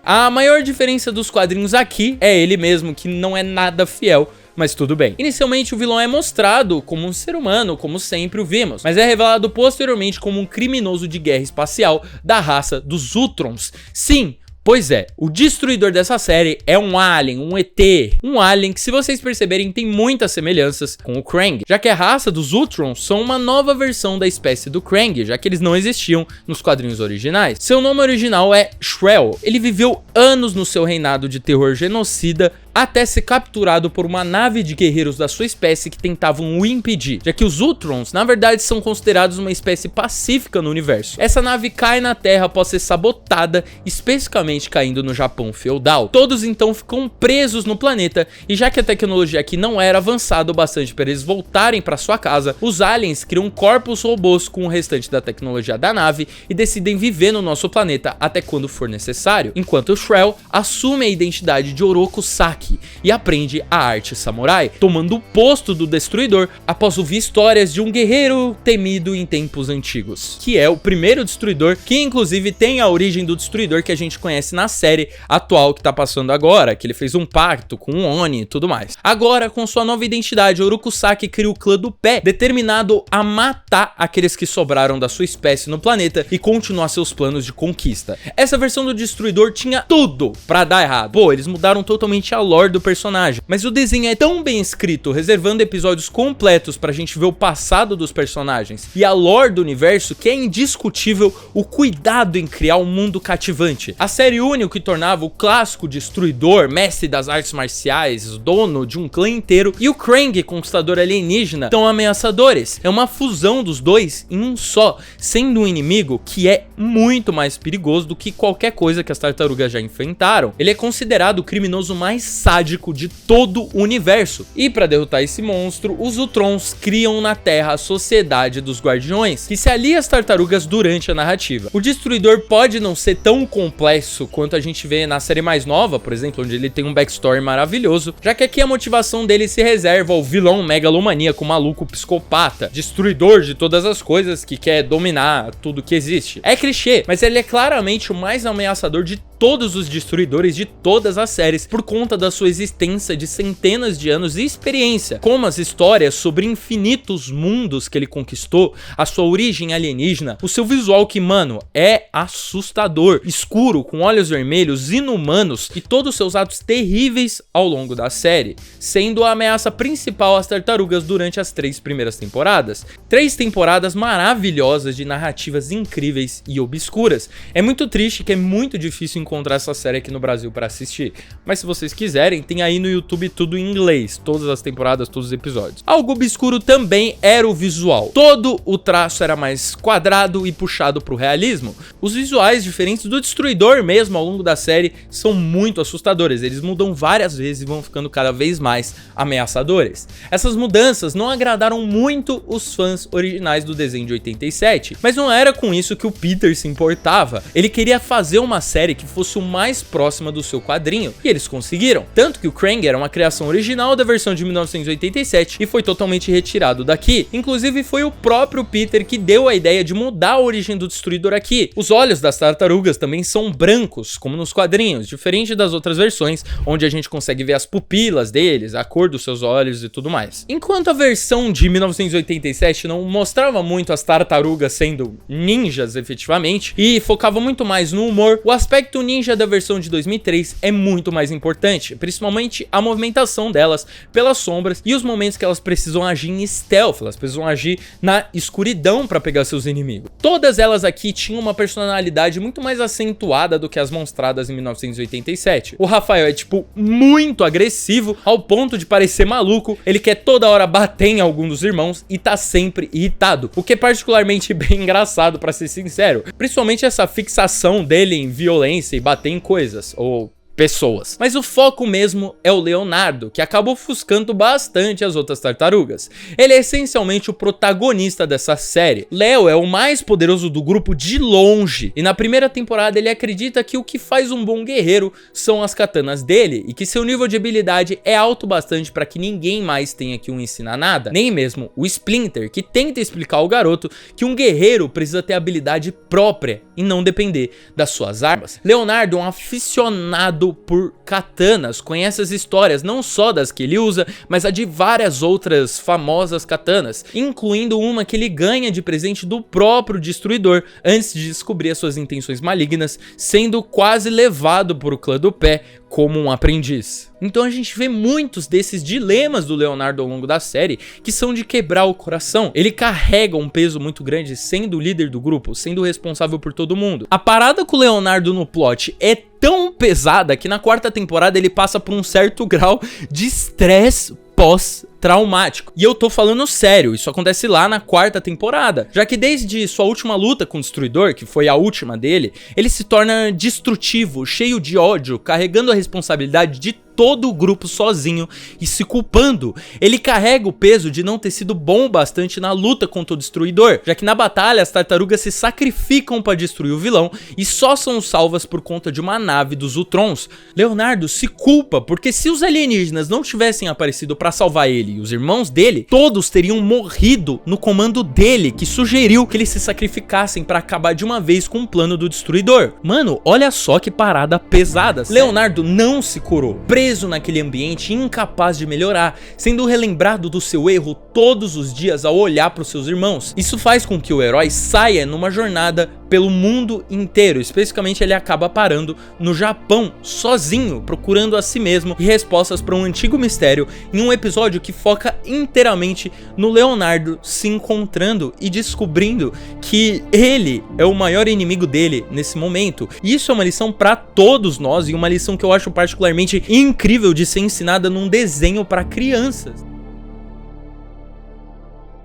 A maior diferença dos quadrinhos aqui é ele mesmo, que não é nada fiel, mas tudo bem. Inicialmente o vilão é mostrado como um ser humano, como sempre o vimos, mas é revelado posteriormente como um criminoso de guerra espacial da raça dos Utrons. Sim, pois é, o destruidor dessa série é um alien, um ET. Um alien que, se vocês perceberem, tem muitas semelhanças com o Krang, já que a raça dos Utrons são uma nova versão da espécie do Krang, já que eles não existiam nos quadrinhos originais. Seu nome original é Shrel. Ele viveu anos no seu reinado de terror genocida, até ser capturado por uma nave de guerreiros da sua espécie que tentavam o impedir, já que os Utrons, na verdade, são considerados uma espécie pacífica no universo. Essa nave cai na Terra após ser sabotada, especificamente caindo no Japão feudal. Todos então ficam presos no planeta, e já que a tecnologia aqui não era avançada o bastante para eles voltarem para sua casa, os aliens criam corpos robôs com o restante da tecnologia da nave e decidem viver no nosso planeta até quando for necessário, enquanto Shrel assume a identidade de Oroku Saki e aprende a arte samurai, tomando o posto do Destruidor após ouvir histórias de um guerreiro temido em tempos antigos, que é o primeiro Destruidor, que inclusive tem a origem do Destruidor que a gente conhece na série atual que tá passando agora, que ele fez um pacto com o Oni e tudo mais. Agora, com sua nova identidade, Oroku Saki cria o clã do pé, determinado a matar aqueles que sobraram da sua espécie no planeta e continuar seus planos de conquista. Essa versão do Destruidor tinha tudo pra dar errado. Pô, eles mudaram totalmente a lore do personagem, mas o desenho é tão bem escrito, reservando episódios completos pra gente ver o passado dos personagens e a lore do universo, que é indiscutível o cuidado em criar um mundo cativante. A série une o que tornava o clássico Destruidor, mestre das artes marciais, dono de um clã inteiro, e o Krang, conquistador alienígena, tão ameaçadores. É uma fusão dos dois em um só, sendo um inimigo que é muito mais perigoso do que qualquer coisa que as tartarugas já enfrentaram. Ele é considerado o criminoso mais sádico de todo o universo. E para derrotar esse monstro, os Utrons criam na Terra a Sociedade dos Guardiões, que se alia às tartarugas durante a narrativa. O Destruidor pode não ser tão complexo quanto a gente vê na série mais nova, por exemplo, onde ele tem um backstory maravilhoso, já que aqui a motivação dele se reserva ao vilão megalomaníaco, maluco, psicopata, destruidor de todas as coisas, que quer dominar tudo que existe. É clichê, mas ele é claramente o mais ameaçador de todos os destruidores de todas as séries, por conta da sua existência de centenas de anos e experiência, como as histórias sobre infinitos mundos que ele conquistou, a sua origem alienígena, o seu visual que, mano, é assustador, escuro, com olhos vermelhos, inumanos, e todos os seus atos terríveis ao longo da série, sendo a ameaça principal às tartarugas durante as 3 primeiras temporadas. 3 temporadas maravilhosas de narrativas incríveis e obscuras. É muito triste que é muito difícil encontrar essa série aqui no Brasil para assistir, mas se vocês quiserem, tem aí no YouTube tudo em inglês, todas as temporadas, todos os episódios. Algo obscuro também era o visual. Todo o traço era mais quadrado e puxado pro realismo. Os visuais diferentes do Destruidor mesmo ao longo da série são muito assustadores, eles mudam várias vezes e vão ficando cada vez mais ameaçadores. Essas mudanças não agradaram muito os fãs originais do desenho de 87, mas não era com isso que o Peter se importava. Ele queria fazer uma série que fosse o mais próxima do seu quadrinho, e eles conseguiram. Tanto que o Krang era uma criação original da versão de 1987 e foi totalmente retirado daqui. Inclusive foi o próprio Peter que deu a ideia de mudar a origem do Destruidor aqui. Os olhos das tartarugas também são brancos, como nos quadrinhos, diferente das outras versões, onde a gente consegue ver as pupilas deles, a cor dos seus olhos e tudo mais. Enquanto a versão de 1987 não mostrava muito as tartarugas sendo ninjas efetivamente, e focava muito mais no humor, o aspecto ninja da versão de 2003 é muito mais importante, principalmente a movimentação delas pelas sombras e os momentos que elas precisam agir em stealth, elas precisam agir na escuridão para pegar seus inimigos. Todas elas aqui tinham uma personalidade muito mais acentuada do que as mostradas em 1987. O Rafael é tipo muito agressivo, ao ponto de parecer maluco, ele quer toda hora bater em algum dos irmãos e tá sempre irritado, o que é particularmente bem engraçado, para ser sincero, principalmente essa fixação dele em violência e bater em coisas, ou pessoas. Mas o foco mesmo é o Leonardo, que acaba ofuscando bastante as outras tartarugas. Ele é essencialmente o protagonista dessa série. Leo é o mais poderoso do grupo de longe, e na primeira temporada ele acredita que o que faz um bom guerreiro são as katanas dele, e que seu nível de habilidade é alto bastante para que ninguém mais tenha que o ensinar nada, nem mesmo o Splinter, que tenta explicar ao garoto que um guerreiro precisa ter habilidade própria e não depender das suas armas. Leonardo é um aficionado por katanas, conhece as histórias não só das que ele usa, mas a de várias outras famosas katanas, incluindo uma que ele ganha de presente do próprio Destruidor antes de descobrir as suas intenções malignas, sendo quase levado por o clã do pé como um aprendiz. Então a gente vê muitos desses dilemas do Leonardo ao longo da série que são de quebrar o coração. Ele carrega um peso muito grande sendo o líder do grupo, sendo responsável por todo mundo. A parada com o Leonardo no plot é tão pesada que na 4ª temporada ele passa por um certo grau de estresse pós-traumático. E eu tô falando sério, isso acontece lá na 4ª temporada, já que desde sua última luta com o Destruidor, que foi a última dele, ele se torna destrutivo, cheio de ódio, carregando a responsabilidade de todo o grupo sozinho e se culpando. Ele carrega o peso de não ter sido bom bastante na luta contra o Destruidor, já que na batalha as tartarugas se sacrificam para destruir o vilão e só são salvas por conta de uma nave dos Utrons. Leonardo se culpa porque se os alienígenas não tivessem aparecido para salvar ele e os irmãos dele, todos teriam morrido no comando dele, que sugeriu que eles se sacrificassem para acabar de uma vez com o plano do Destruidor. Mano, olha só que parada pesada. Leonardo não se curou, preso naquele ambiente, incapaz de melhorar, sendo relembrado do seu erro todos os dias ao olhar para os seus irmãos. Isso faz com que o herói saia numa jornada pelo mundo inteiro, especificamente ele acaba parando no Japão, sozinho, procurando a si mesmo e respostas para um antigo mistério, em um episódio que foca inteiramente no Leonardo se encontrando e descobrindo que ele é o maior inimigo dele nesse momento. E isso é uma lição para todos nós, e uma lição que eu acho particularmente incrível de ser ensinada num desenho para crianças.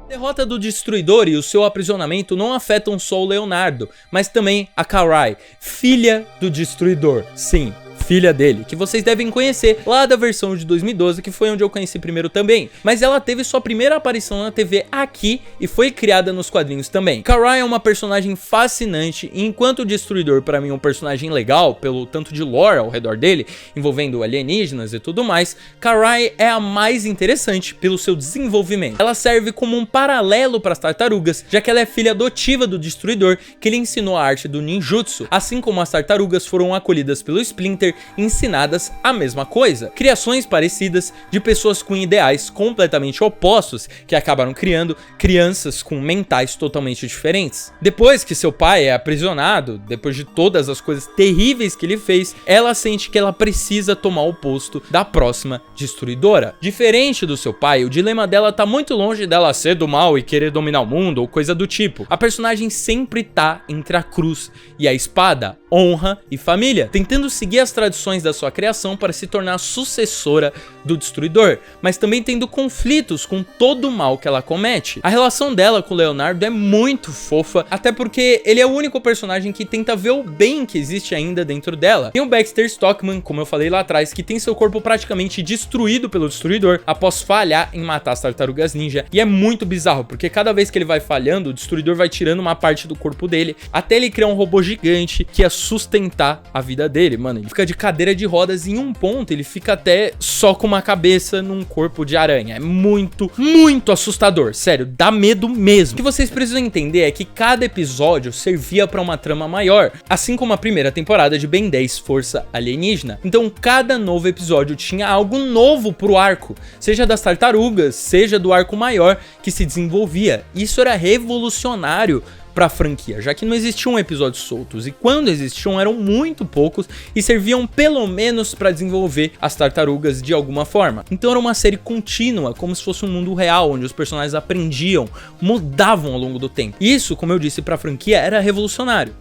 A derrota do Destruidor e o seu aprisionamento não afetam só o Leonardo, mas também a Karai, filha do Destruidor. Sim, filha dele, que vocês devem conhecer lá da versão de 2012, que foi onde eu conheci primeiro também. Mas ela teve sua primeira aparição na TV aqui e foi criada nos quadrinhos também. Karai é uma personagem fascinante e enquanto o Destruidor pra mim é um personagem legal, pelo tanto de lore ao redor dele, envolvendo alienígenas e tudo mais, Karai é a mais interessante pelo seu desenvolvimento. Ela serve como um paralelo para as tartarugas, já que ela é filha adotiva do Destruidor, que lhe ensinou a arte do ninjutsu, assim como as tartarugas foram acolhidas pelo Splinter e ensinadas a mesma coisa. Criações parecidas de pessoas com ideais completamente opostos, que acabaram criando crianças com mentais totalmente diferentes. Depois que seu pai é aprisionado, depois de todas as coisas terríveis que ele fez, ela sente que ela precisa tomar o posto da próxima Destruidora. Diferente do seu pai, o dilema dela tá muito longe dela ser do mal e querer dominar o mundo ou coisa do tipo. A personagem sempre tá entre a cruz e a espada, honra e família, tentando seguir as tradições da sua criação para se tornar sucessora do Destruidor, mas também tendo conflitos com todo o mal que ela comete. A relação dela com o Leonardo é muito fofa, até porque ele é o único personagem que tenta ver o bem que existe ainda dentro dela. Tem o Baxter Stockman, como eu falei lá atrás, que tem seu corpo praticamente destruído pelo Destruidor após falhar em matar as tartarugas ninja, e é muito bizarro, porque cada vez que ele vai falhando, o Destruidor vai tirando uma parte do corpo dele, até ele criar um robô gigante que ia sustentar a vida dele. Mano, ele fica de cadeira de rodas e em um ponto ele fica até só com uma cabeça num corpo de aranha. É muito, muito assustador, sério, dá medo mesmo. O que vocês precisam entender é que cada episódio servia pra uma trama maior, assim como a primeira temporada de Ben 10 Força Alienígena. Então cada novo episódio tinha algo novo pro arco, seja das tartarugas, seja do arco maior que se desenvolvia. Isso era revolucionário pra franquia, já que não existiam episódios soltos, e quando existiam eram muito poucos e serviam pelo menos pra desenvolver as tartarugas de alguma forma. Então era uma série contínua, como se fosse um mundo real, onde os personagens aprendiam, mudavam ao longo do tempo. Isso, como eu disse, pra franquia era revolucionário.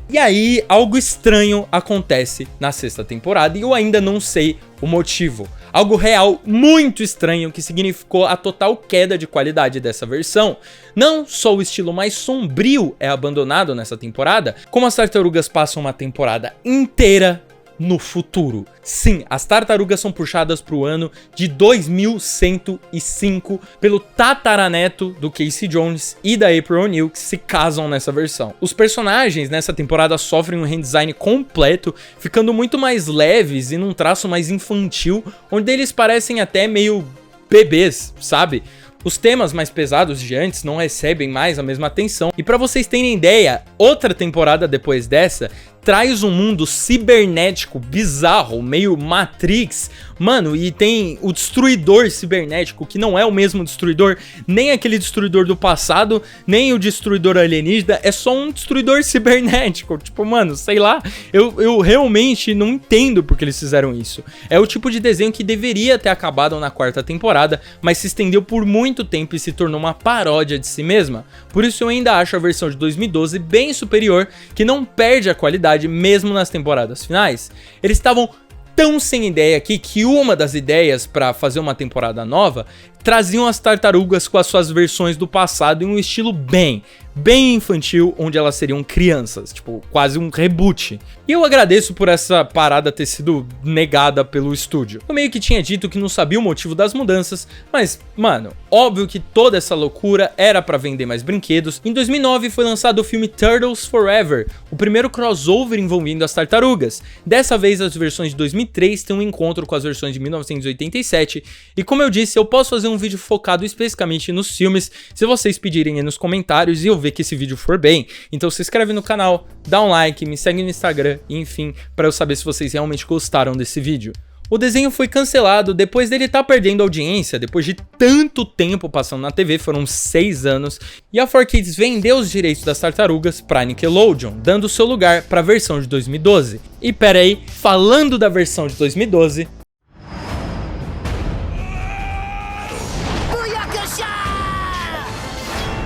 E aí, algo estranho acontece na sexta temporada e eu ainda não sei o motivo. Algo real muito estranho que significou a total queda de qualidade dessa versão. Não só o estilo mais sombrio é abandonado nessa temporada, como as tartarugas passam uma temporada inteira no futuro. Sim, as tartarugas são puxadas para o ano de 2105 pelo tataraneto do Casey Jones e da April O'Neil, que se casam nessa versão. Os personagens nessa temporada sofrem um redesign completo, ficando muito mais leves e num traço mais infantil, onde eles parecem até meio bebês, sabe? Os temas mais pesados de antes não recebem mais a mesma atenção. E pra vocês terem ideia, outra temporada depois dessa traz um mundo cibernético bizarro, meio Matrix, mano, e tem o Destruidor cibernético, que não é o mesmo Destruidor, nem aquele Destruidor do passado, nem o Destruidor alienígena, é só um Destruidor cibernético, tipo, mano, sei lá, eu realmente não entendo porque eles fizeram isso. É o tipo de desenho que deveria ter acabado na quarta temporada, mas se estendeu por muito tempo e se tornou uma paródia de si mesma. Por isso eu ainda acho a versão de 2012 bem superior, que não perde a qualidade mesmo nas temporadas finais. Eles estavam tão sem ideia aqui que uma das ideias para fazer uma temporada nova traziam as tartarugas com as suas versões do passado em um estilo bem infantil, onde elas seriam crianças, tipo, quase um reboot. E eu agradeço por essa parada ter sido negada pelo estúdio. Eu meio que tinha dito que não sabia o motivo das mudanças, mas, mano, óbvio que toda essa loucura era pra vender mais brinquedos. Em 2009 foi lançado o filme Turtles Forever, o primeiro crossover envolvendo as tartarugas. Dessa vez as versões de 2003 têm um encontro com as versões de 1987, e como eu disse, eu posso fazer um vídeo focado especificamente nos filmes, se vocês pedirem aí nos comentários e eu ver que esse vídeo for bem. Então se inscreve no canal, dá um like, me segue no Instagram, e enfim, para eu saber se vocês realmente gostaram desse vídeo. O desenho foi cancelado depois dele estar perdendo audiência, depois de tanto tempo passando na TV, foram 6 anos, e a 4Kids vendeu os direitos das tartarugas para Nickelodeon, dando seu lugar para a versão de 2012. E pera aí, falando da versão de 2012...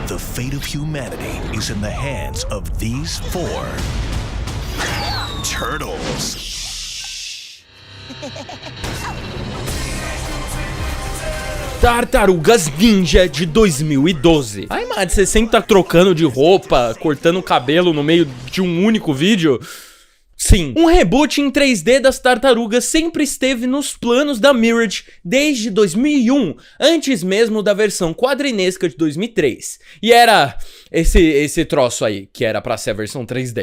The fate of humanity is in the hands of these 4 turtles. Tartarugas Ninja de 2012. Ai, mano, você sempre tá trocando de roupa, cortando o cabelo no meio de um único vídeo. Sim, um reboot em 3D das Tartarugas sempre esteve nos planos da Mirage desde 2001, antes mesmo da versão quadrinesca de 2003. E era esse troço aí, que era pra ser a versão 3D.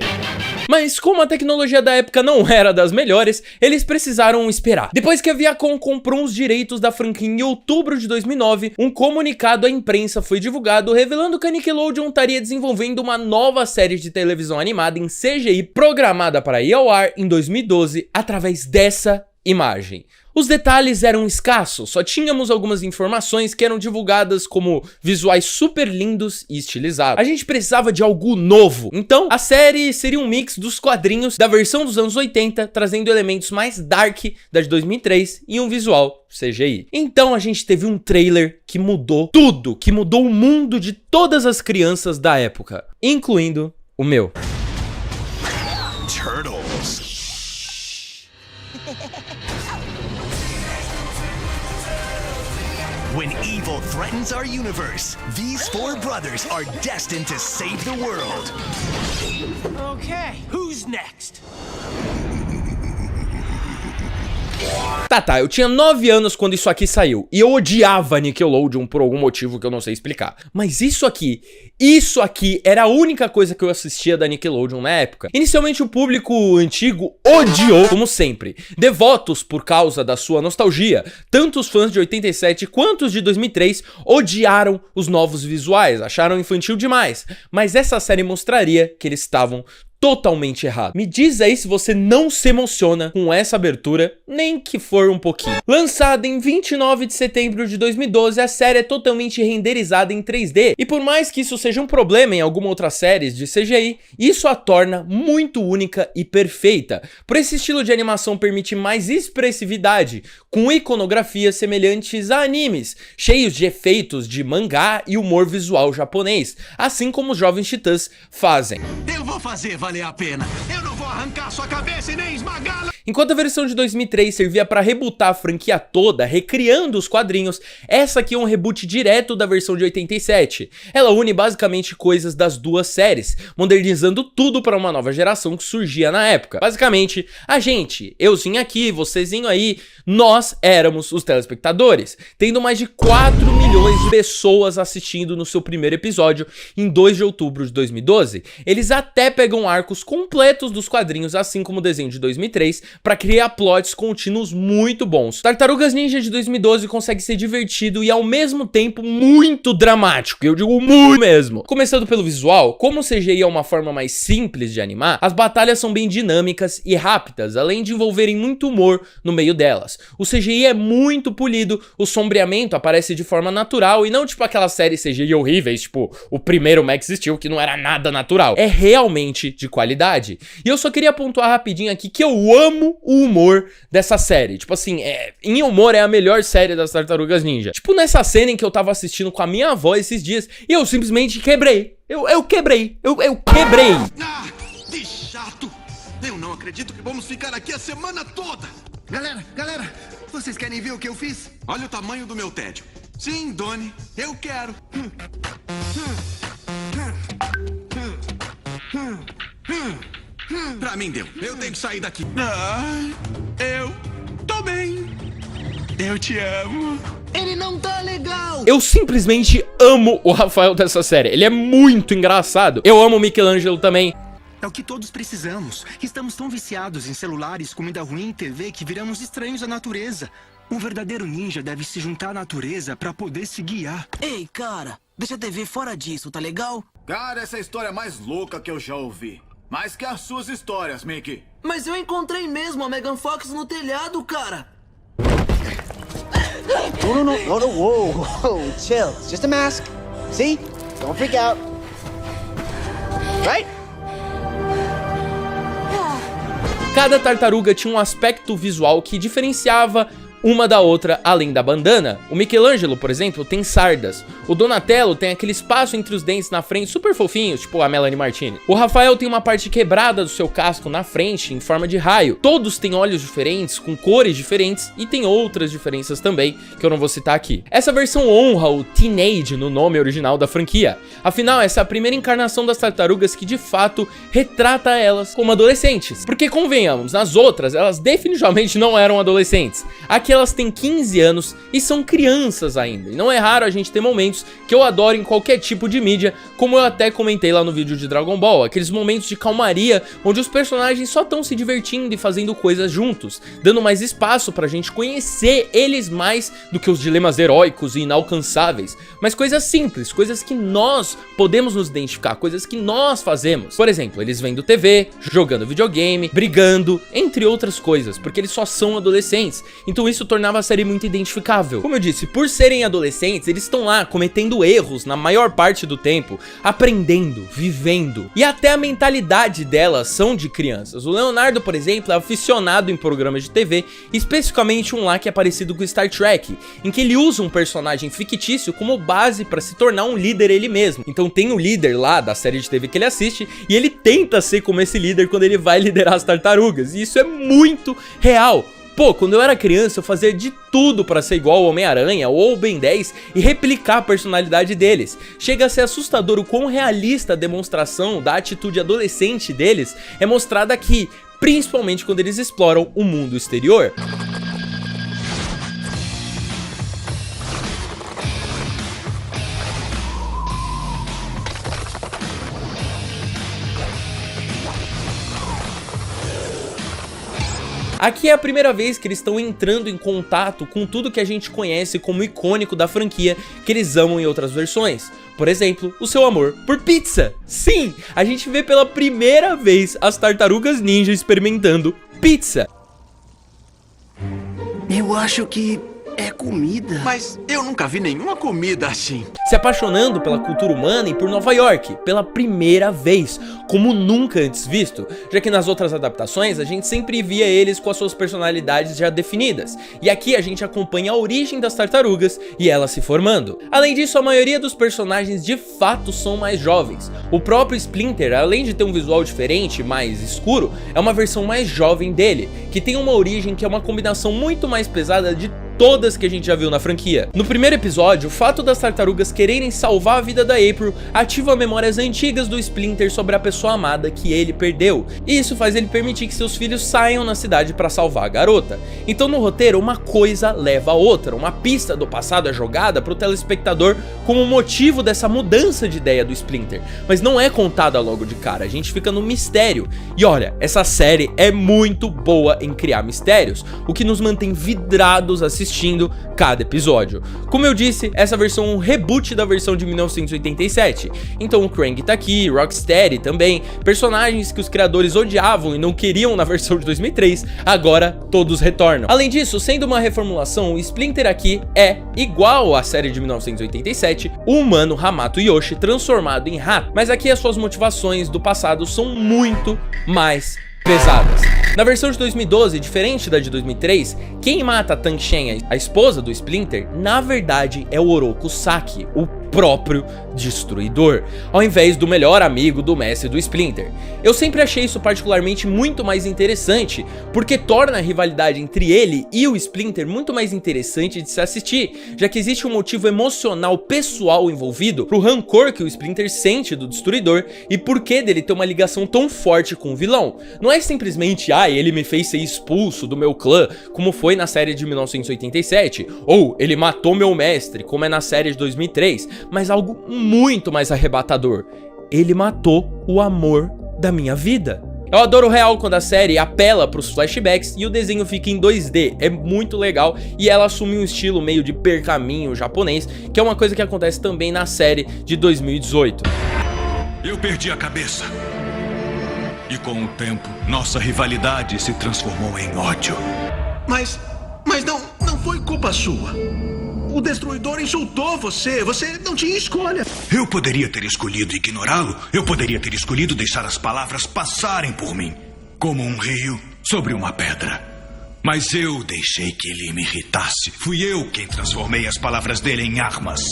Mas como a tecnologia da época não era das melhores, eles precisaram esperar. Depois que a Viacom comprou os direitos da franquia em outubro de 2009, um comunicado à imprensa foi divulgado revelando que a Nickelodeon estaria desenvolvendo uma nova série de televisão animada em CGI programada para ir ao ar em 2012 através dessa imagem. Os detalhes eram escassos, só tínhamos algumas informações que eram divulgadas como visuais super lindos e estilizados. A gente precisava de algo novo, então a série seria um mix dos quadrinhos da versão dos anos 80, trazendo elementos mais dark da de 2003 e um visual CGI. Então a gente teve um trailer que mudou tudo, que mudou o mundo de todas as crianças da época, incluindo o meu. Turtles. When evil threatens our universe, these four brothers are destined to save the world. Okay, who's next? Tá, eu tinha 9 anos quando isso aqui saiu, e eu odiava Nickelodeon por algum motivo que eu não sei explicar. Mas isso aqui era a única coisa que eu assistia da Nickelodeon na época. Inicialmente o público antigo odiou, como sempre, devotos por causa da sua nostalgia. Tanto os fãs de 87 quanto os de 2003 odiaram os novos visuais, acharam infantil demais. Mas essa série mostraria que eles estavam totalmente errado. Me diz aí se você não se emociona com essa abertura, nem que for um pouquinho. Lançada em 29 de setembro de 2012, a série é totalmente renderizada em 3D, e por mais que isso seja um problema em algumas outras séries de CGI, isso a torna muito única e perfeita, por esse estilo de animação permite mais expressividade, com iconografias semelhantes a animes, cheios de efeitos de mangá e humor visual japonês, assim como os Jovens Titãs fazem. Eu vou fazer valer a pena. Eu não vou arrancar sua cabeça e nem esmagá-la. Enquanto a versão de 2003 servia para rebootar a franquia toda, recriando os quadrinhos, essa aqui é um reboot direto da versão de 87. Ela une basicamente coisas das duas séries, modernizando tudo para uma nova geração que surgia na época. Basicamente, a gente, euzinho aqui, vocêzinho aí, nós éramos os telespectadores, tendo mais de 4 milhões de pessoas assistindo no seu primeiro episódio em 2 de outubro de 2012. Eles até pegam arcos completos dos quadrinhos, assim como o desenho de 2003, para criar plots contínuos muito bons. Tartarugas Ninja de 2012 consegue ser divertido e ao mesmo tempo muito dramático, eu digo muito mesmo. Começando pelo visual, como o CGI é uma forma mais simples de animar, as batalhas são bem dinâmicas e rápidas, além de envolverem muito humor no meio delas. O CGI é muito polido, o sombreamento aparece de forma natural e não tipo aquelas séries CGI horríveis, tipo o primeiro Max Steel, que não era nada natural. É realmente de qualidade. E eu só queria pontuar rapidinho aqui que eu amo o humor dessa série. Tipo assim, em humor é a melhor série das Tartarugas Ninja. Tipo nessa cena em que eu tava assistindo com a minha avó esses dias e eu simplesmente quebrei. Eu quebrei. Ah, que chato. Eu não acredito que vamos ficar aqui a semana toda. Galera, vocês querem ver o que eu fiz? Olha o tamanho do meu tédio. Sim, Donnie, eu quero. Pra mim deu. Eu tenho que sair daqui. Eu tô bem. Eu te amo. Ele não tá legal. Eu simplesmente amo o Rafael dessa série. Ele é muito engraçado. Eu amo o Michelangelo também. É o que todos precisamos. Estamos tão viciados em celulares, comida ruim e TV que viramos estranhos à natureza. Um verdadeiro ninja deve se juntar à natureza pra poder se guiar. Ei, cara, deixa a TV fora disso, tá legal? Cara, essa é a história mais louca que eu já ouvi. Mais que as suas histórias, Mickey. Mas eu encontrei mesmo a Megan Fox no telhado, cara. Whoa, chill. It's just a mask. See? Don't freak out. Right? Cada tartaruga tinha um aspecto visual que diferenciava uma da outra além da bandana. O Michelangelo, por exemplo, tem sardas. O Donatello tem aquele espaço entre os dentes na frente super fofinhos, tipo a Melanie Martini. O Rafael tem uma parte quebrada do seu casco na frente em forma de raio. Todos têm olhos diferentes, com cores diferentes e tem outras diferenças também que eu não vou citar aqui. Essa versão honra o Teenage no nome original da franquia. Afinal, essa é a primeira encarnação das tartarugas que de fato retrata elas como adolescentes. Porque convenhamos, nas outras elas definitivamente não eram adolescentes. Aqui elas têm 15 anos e são crianças ainda. E não é raro a gente ter momentos que eu adoro em qualquer tipo de mídia, como eu até comentei lá no vídeo de Dragon Ball. Aqueles momentos de calmaria, onde os personagens só estão se divertindo e fazendo coisas juntos, dando mais espaço pra gente conhecer eles mais do que os dilemas heróicos e inalcançáveis. Mas coisas simples, coisas que nós podemos nos identificar, coisas que nós fazemos. Por exemplo, eles vendo TV, jogando videogame, brigando, entre outras coisas, porque eles só são adolescentes. Então isso tornava a série muito identificável. Como eu disse, por serem adolescentes, eles estão lá cometendo erros na maior parte do tempo, aprendendo, vivendo. E até a mentalidade delas são de crianças. O Leonardo, por exemplo, é aficionado em programas de TV, especificamente um lá que é parecido com Star Trek, em que ele usa um personagem fictício como base para se tornar um líder ele mesmo. Então tem o líder lá da série de TV que ele assiste e ele tenta ser como esse líder quando ele vai liderar as tartarugas. E isso é muito real. Pô, quando eu era criança eu fazia de tudo pra ser igual ao Homem-Aranha ou ao Ben 10 e replicar a personalidade deles. Chega a ser assustador o quão realista a demonstração da atitude adolescente deles é mostrada aqui, principalmente quando eles exploram o mundo exterior. Aqui é a primeira vez que eles estão entrando em contato com tudo que a gente conhece como icônico da franquia, que eles amam em outras versões. Por exemplo, o seu amor por pizza. Sim, a gente vê pela primeira vez as tartarugas ninja experimentando pizza. Eu acho que é comida. Mas eu nunca vi nenhuma comida assim. Se apaixonando pela cultura humana e por Nova York, pela primeira vez, como nunca antes visto, já que nas outras adaptações a gente sempre via eles com as suas personalidades já definidas, e aqui a gente acompanha a origem das tartarugas e elas se formando. Além disso, a maioria dos personagens de fato são mais jovens. O próprio Splinter, além de ter um visual diferente, mais escuro, é uma versão mais jovem dele, que tem uma origem que é uma combinação muito mais pesada de todas que a gente já viu na franquia. No primeiro episódio, o fato das tartarugas quererem salvar a vida da April ativa memórias antigas do Splinter sobre a pessoa amada que ele perdeu, e isso faz ele permitir que seus filhos saiam na cidade para salvar a garota. Então no roteiro, uma coisa leva a outra, uma pista do passado é jogada para o telespectador como motivo dessa mudança de ideia do Splinter, mas não é contada logo de cara, a gente fica no mistério. E olha, essa série é muito boa em criar mistérios, o que nos mantém vidrados assistindo cada episódio. Como eu disse, essa versão é um reboot da versão de 1987, então o Krang tá aqui, Rocksteady também, personagens que os criadores odiavam e não queriam na versão de 2003, agora todos retornam. Além disso, sendo uma reformulação, o Splinter aqui é igual à série de 1987, o humano Hamato Yoshi transformado em rato, mas aqui as suas motivações do passado são muito mais pesadas. Na versão de 2012, diferente da de 2003, quem mata a Tang Shen, a esposa do Splinter, na verdade é o Oroku Saki, o próprio destruidor, ao invés do melhor amigo do mestre do Splinter. Eu sempre achei isso particularmente muito mais interessante, porque torna a rivalidade entre ele e o Splinter muito mais interessante de se assistir, já que existe um motivo emocional pessoal envolvido pro rancor que o Splinter sente do destruidor e por que dele ter uma ligação tão forte com o vilão. Não é simplesmente, ele me fez ser expulso do meu clã, como foi na série de 1987, ou ele matou meu mestre, como é na série de 2003, mas algo muito mais arrebatador. Ele matou o amor da minha vida. Eu adoro real quando a série apela pros flashbacks e o desenho fica em 2D, é muito legal, e ela assume um estilo meio de pergaminho japonês, que é uma coisa que acontece também na série de 2018. Eu perdi a cabeça. E com o tempo, nossa rivalidade se transformou em ódio. Mas não foi culpa sua. O destruidor insultou você, você não tinha escolha. Eu poderia ter escolhido ignorá-lo, eu poderia ter escolhido deixar as palavras passarem por mim, como um rio sobre uma pedra. Mas eu deixei que ele me irritasse. Fui eu quem transformei as palavras dele em armas.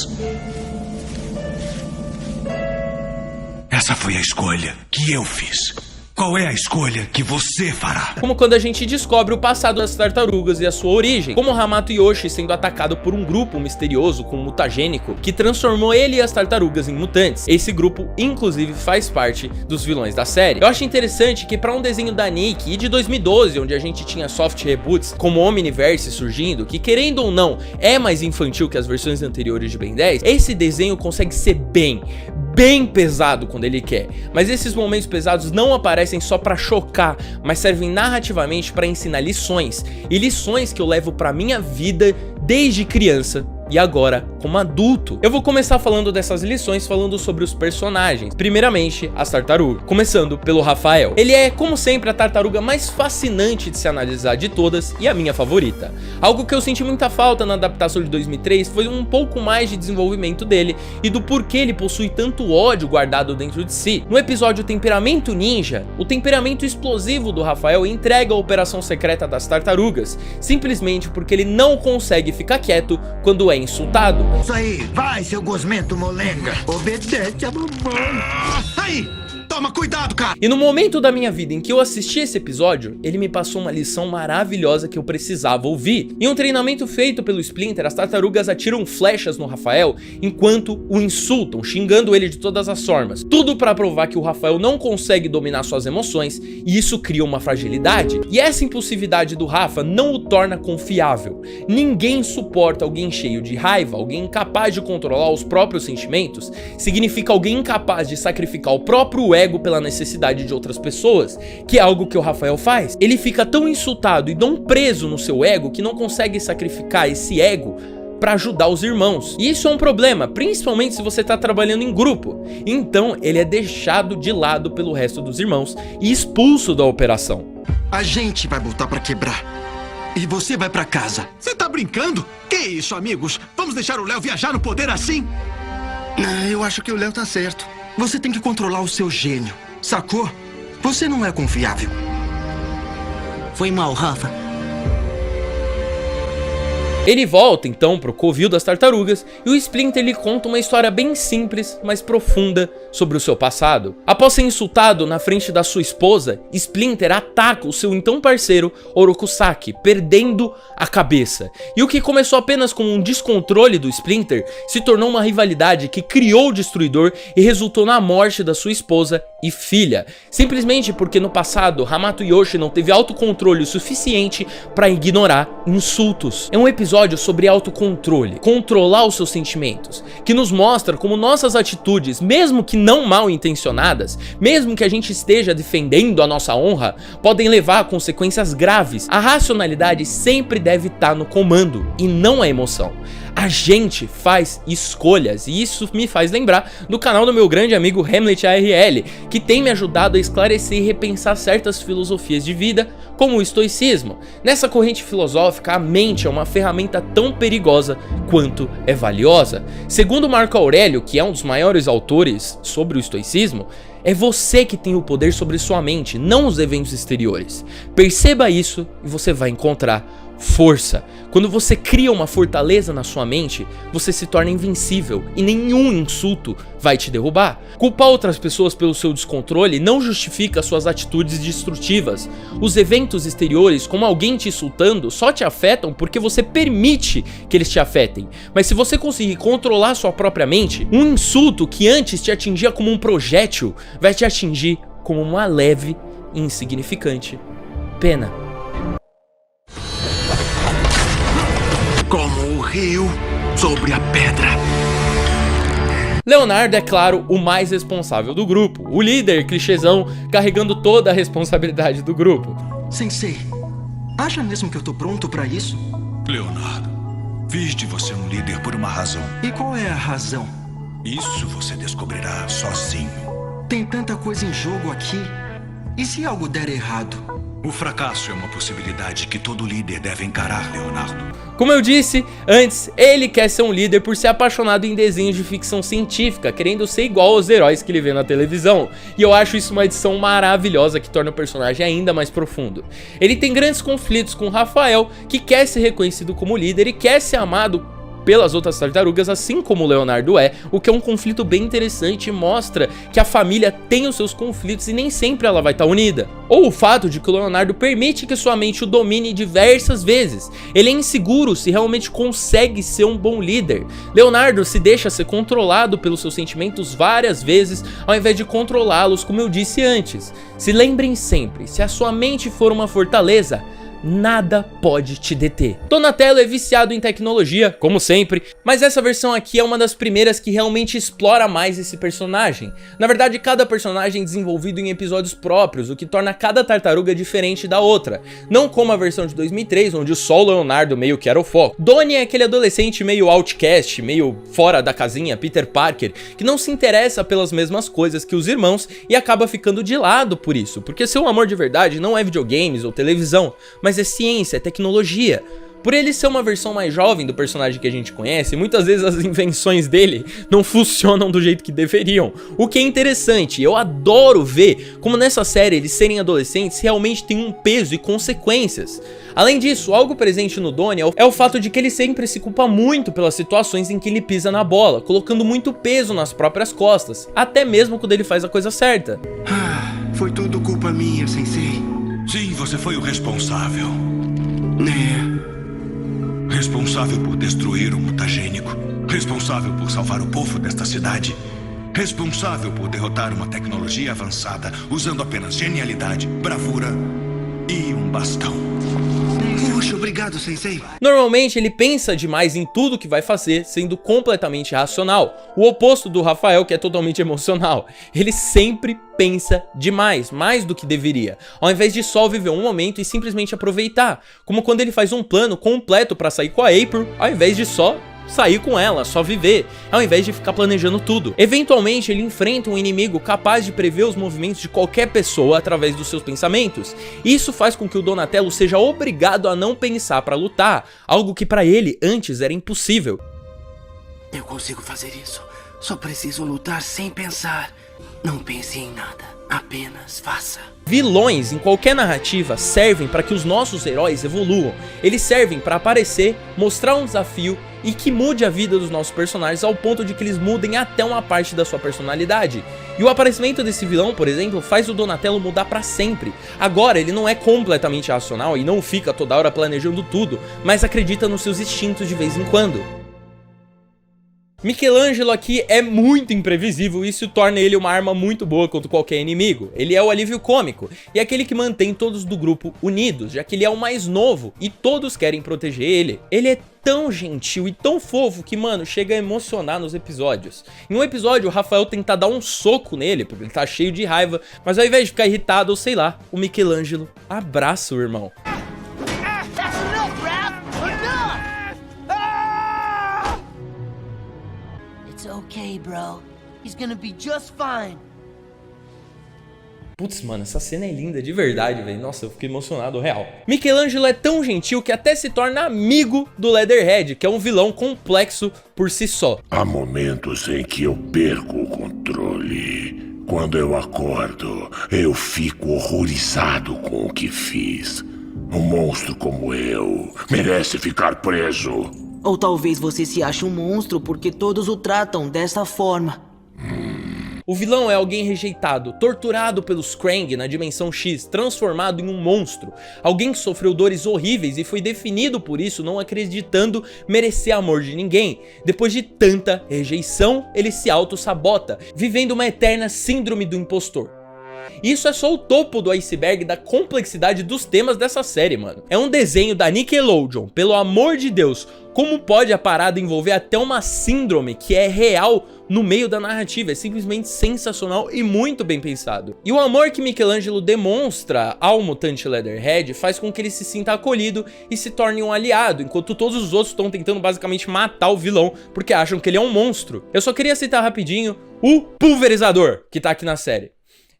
Essa foi a escolha que eu fiz. Qual é a escolha que você fará? Como quando a gente descobre o passado das tartarugas e a sua origem, como Hamato Yoshi sendo atacado por um grupo misterioso com um mutagênico que transformou ele e as tartarugas em mutantes. Esse grupo, inclusive, faz parte dos vilões da série. Eu acho interessante que para um desenho da Nick e de 2012, onde a gente tinha soft reboots como Omniverse surgindo, que querendo ou não é mais infantil que as versões anteriores de Ben 10, esse desenho consegue ser bem pesado quando ele quer, mas esses momentos pesados não aparecem só pra chocar, mas servem narrativamente pra ensinar lições, e lições que eu levo pra minha vida desde criança e agora como adulto. Eu vou começar falando dessas lições falando sobre os personagens. Primeiramente, as tartarugas, começando pelo Rafael. Ele é, como sempre, a tartaruga mais fascinante de se analisar de todas e a minha favorita. Algo que eu senti muita falta na adaptação de 2003 foi um pouco mais de desenvolvimento dele e do porquê ele possui tanto ódio guardado dentro de si. No episódio Temperamento Ninja, o temperamento explosivo do Rafael entrega a operação secreta das tartarugas, simplesmente porque ele não consegue ficar quieto quando é insultado. Isso aí, vai, seu gosmento molenga. Obedece a mamãe. Aí, toma cuidado, cara. E no momento da minha vida em que eu assisti esse episódio, ele me passou uma lição maravilhosa que eu precisava ouvir. Em um treinamento feito pelo Splinter, as tartarugas atiram flechas no Rafael enquanto o insultam, xingando ele de todas as formas. Tudo pra provar que o Rafael não consegue dominar suas emoções e isso cria uma fragilidade. E essa impulsividade do Rafa não o torna confiável. Ninguém suporta alguém cheio de raiva, alguém incapaz de controlar os próprios sentimentos. Significa alguém incapaz de sacrificar o próprio ego pela necessidade de outras pessoas, que é algo que o Rafael faz. Ele fica tão insultado e tão preso no seu ego que não consegue sacrificar esse ego para ajudar os irmãos. E isso é um problema, principalmente se você tá trabalhando em grupo. Então ele é deixado de lado pelo resto dos irmãos e expulso da operação. A gente vai voltar pra quebrar. E você vai pra casa. Você tá brincando? Que isso, amigos? Vamos deixar o Léo viajar no poder assim? Eu acho que o Léo tá certo. Você tem que controlar o seu gênio, sacou? Você não é confiável. Foi mal, Rafa. Ele volta então pro covil das tartarugas e o Splinter lhe conta uma história bem simples, mas profunda sobre o seu passado. Após ser insultado na frente da sua esposa, Splinter ataca o seu então parceiro Orokusaki, perdendo a cabeça. E o que começou apenas como um descontrole do Splinter se tornou uma rivalidade que criou o Destruidor e resultou na morte da sua esposa e filha, simplesmente porque no passado Hamato Yoshi não teve autocontrole o suficiente para ignorar insultos. É um episódio sobre autocontrole, controlar os seus sentimentos, que nos mostra como nossas atitudes, mesmo que não mal intencionadas, mesmo que a gente esteja defendendo a nossa honra, podem levar a consequências graves. A racionalidade sempre deve estar no comando e não a emoção. A gente faz escolhas e isso me faz lembrar do canal do meu grande amigo Hamlet ARL, que tem me ajudado a esclarecer e repensar certas filosofias de vida, como o estoicismo. Nessa corrente filosófica, a mente é uma ferramenta tão perigosa quanto é valiosa. Segundo Marco Aurélio, que é um dos maiores autores sobre o estoicismo, é você que tem o poder sobre sua mente, não os eventos exteriores. Perceba isso e você vai encontrar força. Quando você cria uma fortaleza na sua mente, você se torna invencível e nenhum insulto vai te derrubar. Culpar outras pessoas pelo seu descontrole não justifica suas atitudes destrutivas. Os eventos exteriores, como alguém te insultando, só te afetam porque você permite que eles te afetem. Mas se você conseguir controlar sua própria mente, um insulto que antes te atingia como um projétil vai te atingir como uma leve e insignificante pena. Como o rio sobre a pedra. Leonardo é, claro, o mais responsável do grupo, o líder clichêzão carregando toda a responsabilidade do grupo. Sensei, acha mesmo que eu tô pronto pra isso? Leonardo, fiz de você um líder por uma razão. E qual é a razão? Isso você descobrirá sozinho. Tem tanta coisa em jogo aqui. E se algo der errado? O fracasso é uma possibilidade que todo líder deve encarar, Leonardo. Como eu disse antes, ele quer ser um líder por ser apaixonado em desenhos de ficção científica, querendo ser igual aos heróis que ele vê na televisão. E eu acho isso uma edição maravilhosa que torna o personagem ainda mais profundo. Ele tem grandes conflitos com Rafael, que quer ser reconhecido como líder e quer ser amado pelas outras tartarugas, assim como o Leonardo é, o que é um conflito bem interessante e mostra que a família tem os seus conflitos e nem sempre ela vai estar unida. Ou o fato de que o Leonardo permite que sua mente o domine diversas vezes. Ele é inseguro se realmente consegue ser um bom líder. Leonardo se deixa ser controlado pelos seus sentimentos várias vezes, ao invés de controlá-los, como eu disse antes. Se lembrem sempre, se a sua mente for uma fortaleza, nada pode te deter. Donatello é viciado em tecnologia, como sempre, mas essa versão aqui é uma das primeiras que realmente explora mais esse personagem. Na verdade, cada personagem é desenvolvido em episódios próprios, o que torna cada tartaruga diferente da outra. Não como a versão de 2003, onde só o Leonardo meio que era o foco. Donnie é aquele adolescente meio outcast, meio fora da casinha, Peter Parker, que não se interessa pelas mesmas coisas que os irmãos e acaba ficando de lado por isso, porque seu amor de verdade não é videogames ou televisão, mas é ciência, é tecnologia. Por ele ser uma versão mais jovem do personagem que a gente conhece, muitas vezes as invenções dele não funcionam do jeito que deveriam, o que é interessante. Eu adoro ver como nessa série eles serem adolescentes realmente tem um peso e consequências. Além disso, algo presente no Donnie é o fato de que ele sempre se culpa muito pelas situações em que ele pisa na bola, colocando muito peso nas próprias costas, até mesmo quando ele faz a coisa certa. Foi tudo culpa minha, Sensei. Sim, você foi o responsável. É. Responsável por destruir o mutagênico. Responsável por salvar o povo desta cidade. Responsável por derrotar uma tecnologia avançada usando apenas genialidade, bravura e um bastão. Puxa, obrigado, Sensei. Normalmente ele pensa demais em tudo que vai fazer, sendo completamente racional. O oposto do Rafael, que é totalmente emocional. Ele sempre pensa demais, mais do que deveria, ao invés de só viver um momento e simplesmente aproveitar. Como quando ele faz um plano completo pra sair com a April, ao invés de só sair com ela, só viver, ao invés de ficar planejando tudo. Eventualmente ele enfrenta um inimigo capaz de prever os movimentos de qualquer pessoa através dos seus pensamentos. Isso faz com que o Donatello seja obrigado a não pensar para lutar, algo que para ele antes era impossível. Eu consigo fazer isso, só preciso lutar sem pensar. Não pense em nada, apenas faça. Vilões em qualquer narrativa servem para que os nossos heróis evoluam. Eles servem para aparecer, mostrar um desafio e que mude a vida dos nossos personagens ao ponto de que eles mudem até uma parte da sua personalidade. E o aparecimento desse vilão, por exemplo, faz o Donatello mudar para sempre. Agora ele não é completamente racional e não fica toda hora planejando tudo, mas acredita nos seus instintos de vez em quando. Michelangelo aqui é muito imprevisível e isso torna ele uma arma muito boa contra qualquer inimigo. Ele é o alívio cômico e é aquele que mantém todos do grupo unidos, já que ele é o mais novo e todos querem proteger ele. Ele é tão gentil e tão fofo que, mano, chega a emocionar nos episódios. Em um episódio, o Rafael tenta dar um soco nele, porque ele tá cheio de raiva, mas ao invés de ficar irritado ou sei lá, o Michelangelo abraça o irmão. Okay, bro. He's gonna be just fine. Putz, mano, essa cena é linda de verdade, velho. Nossa, eu fiquei emocionado, real. Michelangelo é tão gentil que até se torna amigo do Leatherhead, que é um vilão complexo por si só. Há momentos em que eu perco o controle. Quando eu acordo, eu fico horrorizado com o que fiz. Um monstro como eu merece ficar preso. Ou talvez você se ache um monstro porque todos o tratam dessa forma. O vilão é alguém rejeitado, torturado pelos Krang na dimensão X, transformado em um monstro. Alguém que sofreu dores horríveis e foi definido por isso, não acreditando merecer amor de ninguém. Depois de tanta rejeição, ele se auto-sabota, vivendo uma eterna síndrome do impostor. Isso é só o topo do iceberg da complexidade dos temas dessa série, mano. É um desenho da Nickelodeon, pelo amor de Deus. Como pode a parada envolver até uma síndrome que é real no meio da narrativa? É simplesmente sensacional e muito bem pensado. E o amor que Michelangelo demonstra ao mutante Leatherhead faz com que ele se sinta acolhido e se torne um aliado, enquanto todos os outros estão tentando basicamente matar o vilão porque acham que ele é um monstro. Eu só queria citar rapidinho o Pulverizador, que tá aqui na série.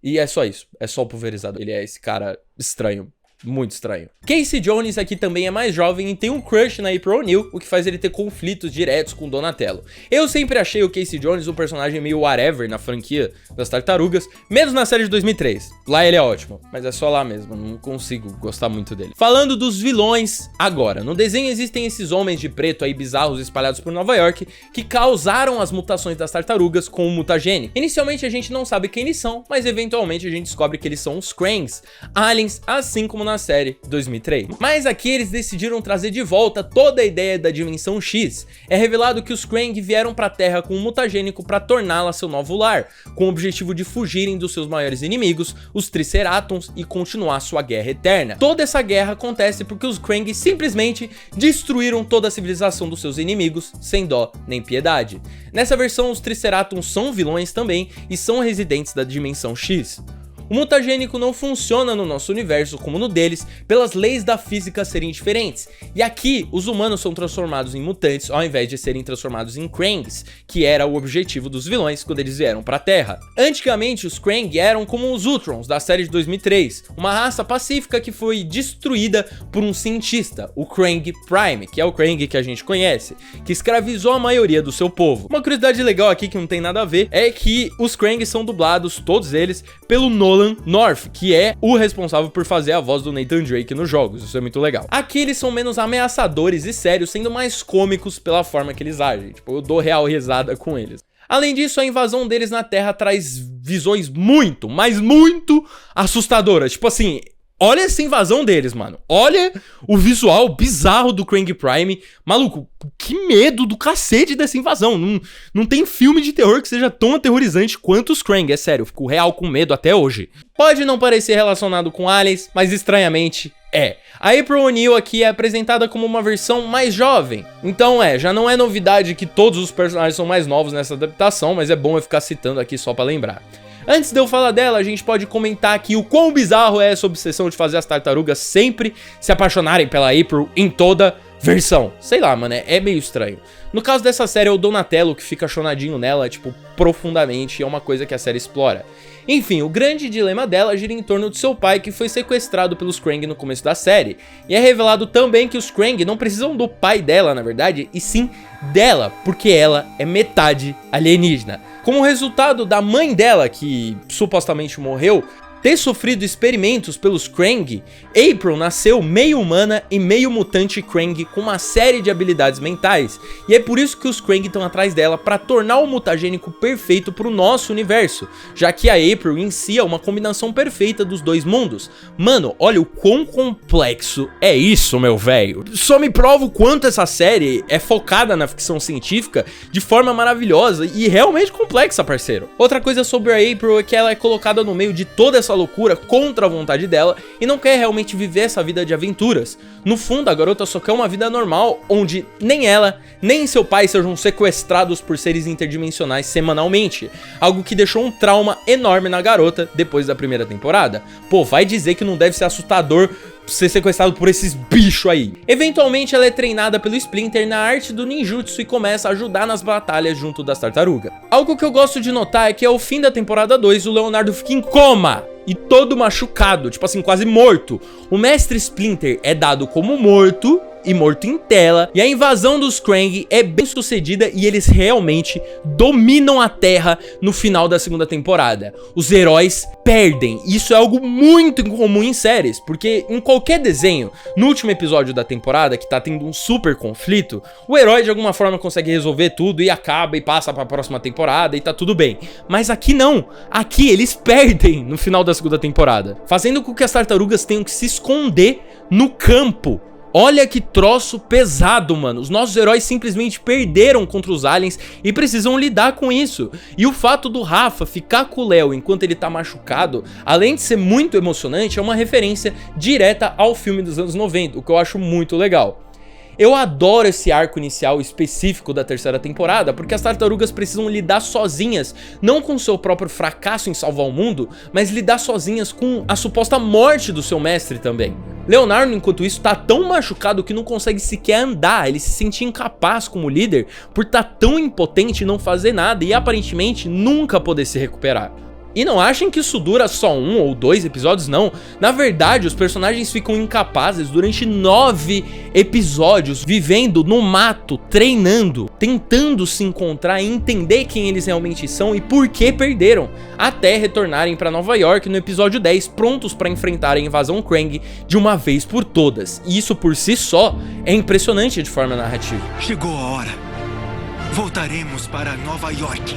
E é só isso, é só o Pulverizador. Ele é esse cara estranho Muito estranho. Casey Jones aqui também é mais jovem e tem um crush na April O'Neil, o que faz ele ter conflitos diretos com Donatello. Eu sempre achei o Casey Jones um personagem meio whatever na franquia das Tartarugas, menos na série de 2003. Lá ele é ótimo, mas é só lá mesmo, não consigo gostar muito dele. Falando dos vilões agora, no desenho existem esses homens de preto aí bizarros espalhados por Nova York que causaram as mutações das tartarugas com o mutagênico. Inicialmente a gente não sabe quem eles são, mas eventualmente a gente descobre que eles são os Krangs, aliens, assim como na série 2003. Mas aqui eles decidiram trazer de volta toda a ideia da dimensão X. É revelado que os Krang vieram pra Terra com um mutagênico para torná-la seu novo lar, com o objetivo de fugirem dos seus maiores inimigos, os Triceratons, e continuar sua guerra eterna. Toda essa guerra acontece porque os Krang simplesmente destruíram toda a civilização dos seus inimigos, sem dó nem piedade. Nessa versão, os Triceratons são vilões também e são residentes da dimensão X. O mutagênico não funciona no nosso universo como no deles, pelas leis da física serem diferentes. E aqui, os humanos são transformados em mutantes ao invés de serem transformados em Krangs, que era o objetivo dos vilões quando eles vieram pra Terra. Antigamente, os Krang eram como os Ultrons da série de 2003, uma raça pacífica que foi destruída por um cientista, o Krang Prime, que é o Krang que a gente conhece, que escravizou a maioria do seu povo. Uma curiosidade legal aqui que não tem nada a ver é que os Krang são dublados, todos eles, pelo Nolan North, que é o responsável por fazer a voz do Nathan Drake nos jogos. Isso é muito legal. Aqui eles são menos ameaçadores e sérios, sendo mais cômicos pela forma que eles agem. Tipo, eu dou real risada com eles. Além disso, a invasão deles na Terra traz visões muito, mas muito assustadoras. Tipo assim, olha essa invasão deles, mano. Olha o visual bizarro do Krang Prime. Maluco, que medo do cacete dessa invasão. Não tem filme de terror que seja tão aterrorizante quanto os Krang. É sério, eu fico real com medo até hoje. Pode não parecer relacionado com aliens, mas estranhamente é. A April O'Neil aqui é apresentada como uma versão mais jovem. Então já não é novidade que todos os personagens são mais novos nessa adaptação, mas é bom eu ficar citando aqui só pra lembrar. Antes de eu falar dela, a gente pode comentar aqui o quão bizarro é essa obsessão de fazer as tartarugas sempre se apaixonarem pela April em toda versão. Sei lá, mano, é meio estranho. No caso dessa série é o Donatello que fica chonadinho nela, tipo, profundamente, e é uma coisa que a série explora. Enfim, o grande dilema dela gira em torno de seu pai, que foi sequestrado pelos Krang no começo da série. E é revelado também que os Krang não precisam do pai dela, na verdade, e sim dela, porque ela é metade alienígena. Como resultado da mãe dela, que supostamente morreu, ter sofrido experimentos pelos Krang, April nasceu meio humana e meio mutante Krang com uma série de habilidades mentais, e é por isso que os Krang estão atrás dela para tornar o mutagênico perfeito para o nosso universo, já que a April em si é uma combinação perfeita dos dois mundos. Mano, olha o quão complexo é isso, meu velho. Só me prova o quanto essa série é focada na ficção científica de forma maravilhosa e realmente complexa, parceiro. Outra coisa sobre a April é que ela é colocada no meio de toda essa loucura contra a vontade dela e não quer realmente viver essa vida de aventuras. No fundo, a garota só quer uma vida normal, onde nem ela, nem seu pai sejam sequestrados por seres interdimensionais semanalmente, algo que deixou um trauma enorme na garota depois da primeira temporada. Pô, vai dizer que não deve ser assustador ser sequestrado por esses bichos aí. Eventualmente ela é treinada pelo Splinter na arte do ninjutsu e começa a ajudar nas batalhas junto das tartarugas. Algo que eu gosto de notar é que ao fim da temporada 2 o Leonardo fica em coma e todo machucado, tipo assim, quase morto. O mestre Splinter é dado como morto e morto em tela, e a invasão dos Krang é bem sucedida e eles realmente dominam a Terra no final da segunda temporada. Os heróis perdem, isso é algo muito incomum em séries, porque em qualquer desenho, no último episódio da temporada, que tá tendo um super conflito, o herói de alguma forma consegue resolver tudo e acaba e passa pra próxima temporada e tá tudo bem. Mas aqui não, aqui eles perdem no final da segunda temporada, fazendo com que as tartarugas tenham que se esconder no campo. Olha que troço pesado, mano. Os nossos heróis simplesmente perderam contra os aliens e precisam lidar com isso. E o fato do Rafa ficar com o Léo enquanto ele tá machucado, além de ser muito emocionante, é uma referência direta ao filme dos anos 90, o que eu acho muito legal. Eu adoro esse arco inicial específico da terceira temporada, porque as tartarugas precisam lidar sozinhas, não com seu próprio fracasso em salvar o mundo, mas lidar sozinhas com a suposta morte do seu mestre também. Leonardo, enquanto isso, tá tão machucado que não consegue sequer andar, ele se sente incapaz como líder por estar tão impotente e não fazer nada e aparentemente nunca poder se recuperar. E não achem que isso dura só 1 ou 2 episódios, não. Na verdade, os personagens ficam incapazes durante 9 episódios, vivendo no mato, treinando, tentando se encontrar e entender quem eles realmente são e por que perderam, até retornarem para Nova York no episódio 10, prontos para enfrentar a invasão Krang de uma vez por todas. E isso por si só é impressionante de forma narrativa. Chegou a hora. Voltaremos para Nova York.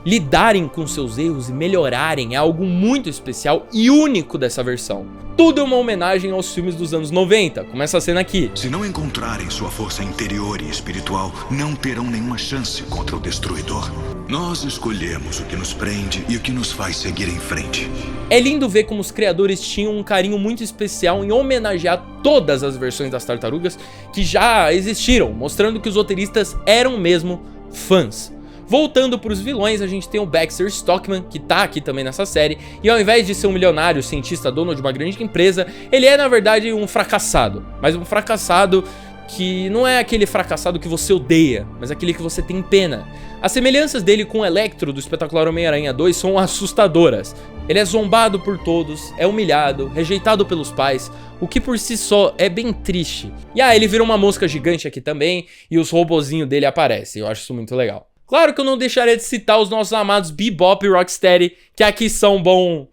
Lidarem com seus erros e melhorarem é algo muito especial e único dessa versão. Tudo é uma homenagem aos filmes dos anos 90, como essa cena aqui. Se não encontrarem sua força interior e espiritual, não terão nenhuma chance contra o Destruidor. Nós escolhemos o que nos prende e o que nos faz seguir em frente. É lindo ver como os criadores tinham um carinho muito especial em homenagear todas as versões das Tartarugas que já existiram, mostrando que os roteiristas eram mesmo fãs. Voltando para os vilões, a gente tem o Baxter Stockman, que tá aqui também nessa série, e ao invés de ser um milionário cientista dono de uma grande empresa, ele é na verdade um fracassado, mas um fracassado que não é aquele fracassado que você odeia, mas aquele que você tem pena. As semelhanças dele com o Electro do espetacular Homem-Aranha 2 são assustadoras. Ele é zombado por todos, é humilhado, rejeitado pelos pais, o que por si só é bem triste. E ele vira uma mosca gigante aqui também, e os robozinhos dele aparecem, eu acho isso muito legal. Claro que eu não deixaria de citar os nossos amados Bebop e Rocksteady, que aqui são bom...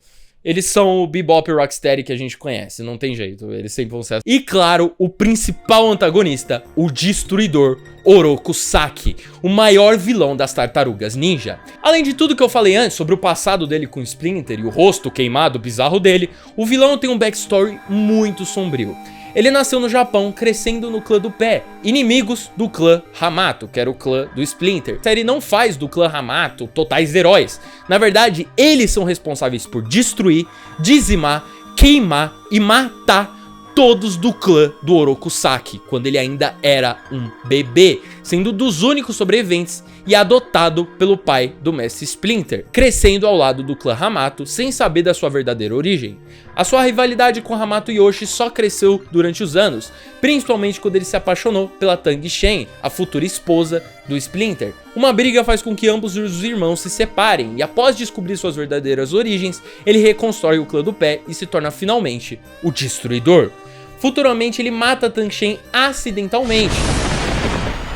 Eles são o Bebop e Rocksteady que a gente conhece, não tem jeito, eles sempre vão ser... E claro, o principal antagonista, o Destruidor Oroku Saki, o maior vilão das Tartarugas Ninja. Além de tudo que eu falei antes sobre o passado dele com o Splinter e o rosto queimado bizarro dele, o vilão tem um backstory muito sombrio. Ele nasceu no Japão, crescendo no clã do Pé, inimigos do clã Hamato, que era o clã do Splinter. A série não faz do clã Hamato totais heróis. Na verdade, eles são responsáveis por destruir, dizimar, queimar e matar todos do clã do Oroku Saki, quando ele ainda era um bebê, sendo dos únicos sobreviventes e adotado pelo pai do mestre Splinter, crescendo ao lado do clã Hamato sem saber da sua verdadeira origem. A sua rivalidade com Hamato Yoshi só cresceu durante os anos, principalmente quando ele se apaixonou pela Tang Shen, a futura esposa do Splinter. Uma briga faz com que ambos os irmãos se separem, e após descobrir suas verdadeiras origens, ele reconstrói o clã do Pé e se torna finalmente o Destruidor. Futuramente ele mata Tang Shen acidentalmente.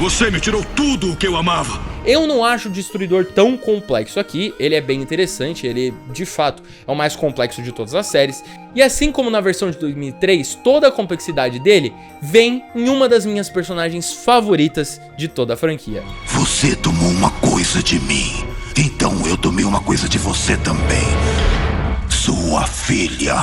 Você me tirou tudo o que eu amava. Eu não acho o Destruidor tão complexo aqui, ele é bem interessante, ele de fato é o mais complexo de todas as séries. E assim como na versão de 2003, toda a complexidade dele vem em uma das minhas personagens favoritas de toda a franquia. Você tomou uma coisa de mim, então eu tomei uma coisa de você também. Sua filha.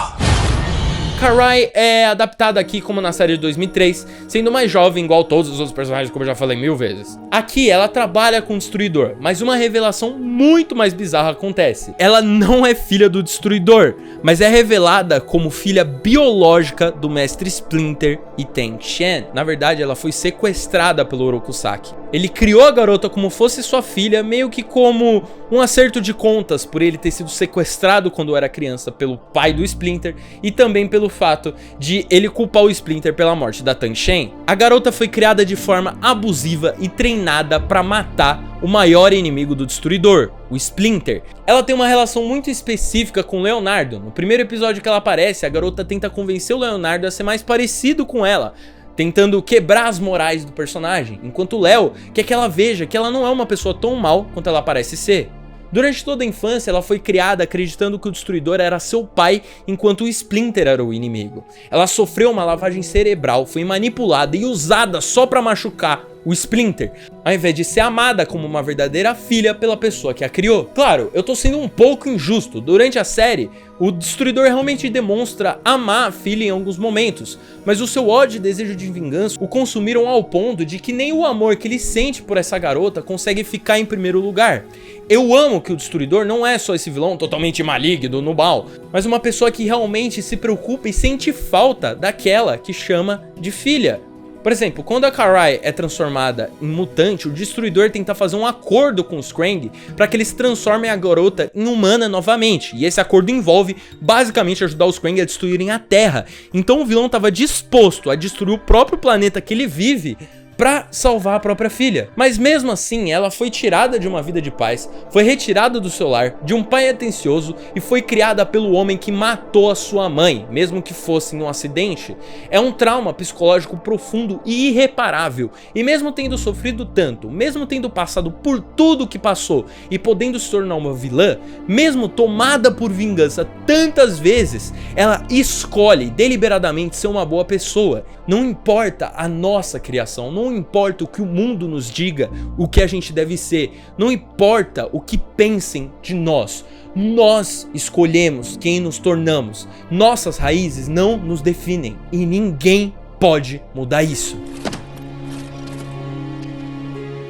Karai é adaptada aqui como na série de 2003, sendo mais jovem igual todos os outros personagens, como eu já falei 1000 vezes. Aqui ela trabalha com o Destruidor, mas uma revelação muito mais bizarra acontece. Ela não é filha do Destruidor, mas é revelada como filha biológica do mestre Splinter e Tang Shen. Na verdade, ela foi sequestrada pelo Oroku Saki. Ele criou a garota como fosse sua filha, meio que como um acerto de contas por ele ter sido sequestrado quando era criança pelo pai do Splinter e também pelo fato de ele culpar o Splinter pela morte da Tang Shen. A garota foi criada de forma abusiva e treinada para matar o maior inimigo do Destruidor, o Splinter. Ela tem uma relação muito específica com Leonardo. No primeiro episódio que ela aparece, a garota tenta convencer o Leonardo a ser mais parecido com ela, tentando quebrar as morais do personagem, enquanto o Leo quer que ela veja que ela não é uma pessoa tão mal quanto ela parece ser. Durante toda a infância, ela foi criada acreditando que o Destruidor era seu pai, enquanto o Splinter era o inimigo. Ela sofreu uma lavagem cerebral, foi manipulada e usada só pra machucar o Splinter, ao invés de ser amada como uma verdadeira filha pela pessoa que a criou. Claro, eu tô sendo um pouco injusto. Durante a série, o Destruidor realmente demonstra amar a filha em alguns momentos, mas o seu ódio e desejo de vingança o consumiram ao ponto de que nem o amor que ele sente por essa garota consegue ficar em primeiro lugar. Eu amo que o Destruidor não é só esse vilão totalmente maligno no mal, mas uma pessoa que realmente se preocupa e sente falta daquela que chama de filha. Por exemplo, quando a Karai é transformada em mutante, o Destruidor tenta fazer um acordo com os Krang para que eles transformem a garota em humana novamente. E esse acordo envolve basicamente ajudar os Krang a destruírem a Terra. Então o vilão estava disposto a destruir o próprio planeta que ele vive pra salvar a própria filha. Mas mesmo assim, ela foi tirada de uma vida de paz, foi retirada do seu lar, de um pai atencioso e foi criada pelo homem que matou a sua mãe, mesmo que fosse em um acidente. É um trauma psicológico profundo e irreparável. E mesmo tendo sofrido tanto, mesmo tendo passado por tudo que passou e podendo se tornar uma vilã, mesmo tomada por vingança tantas vezes, ela escolhe deliberadamente ser uma boa pessoa. Não importa a nossa criação, não importa o que o mundo nos diga, o que a gente deve ser, não importa o que pensem de nós. Nós escolhemos quem nos tornamos. Nossas raízes não nos definem e ninguém pode mudar isso.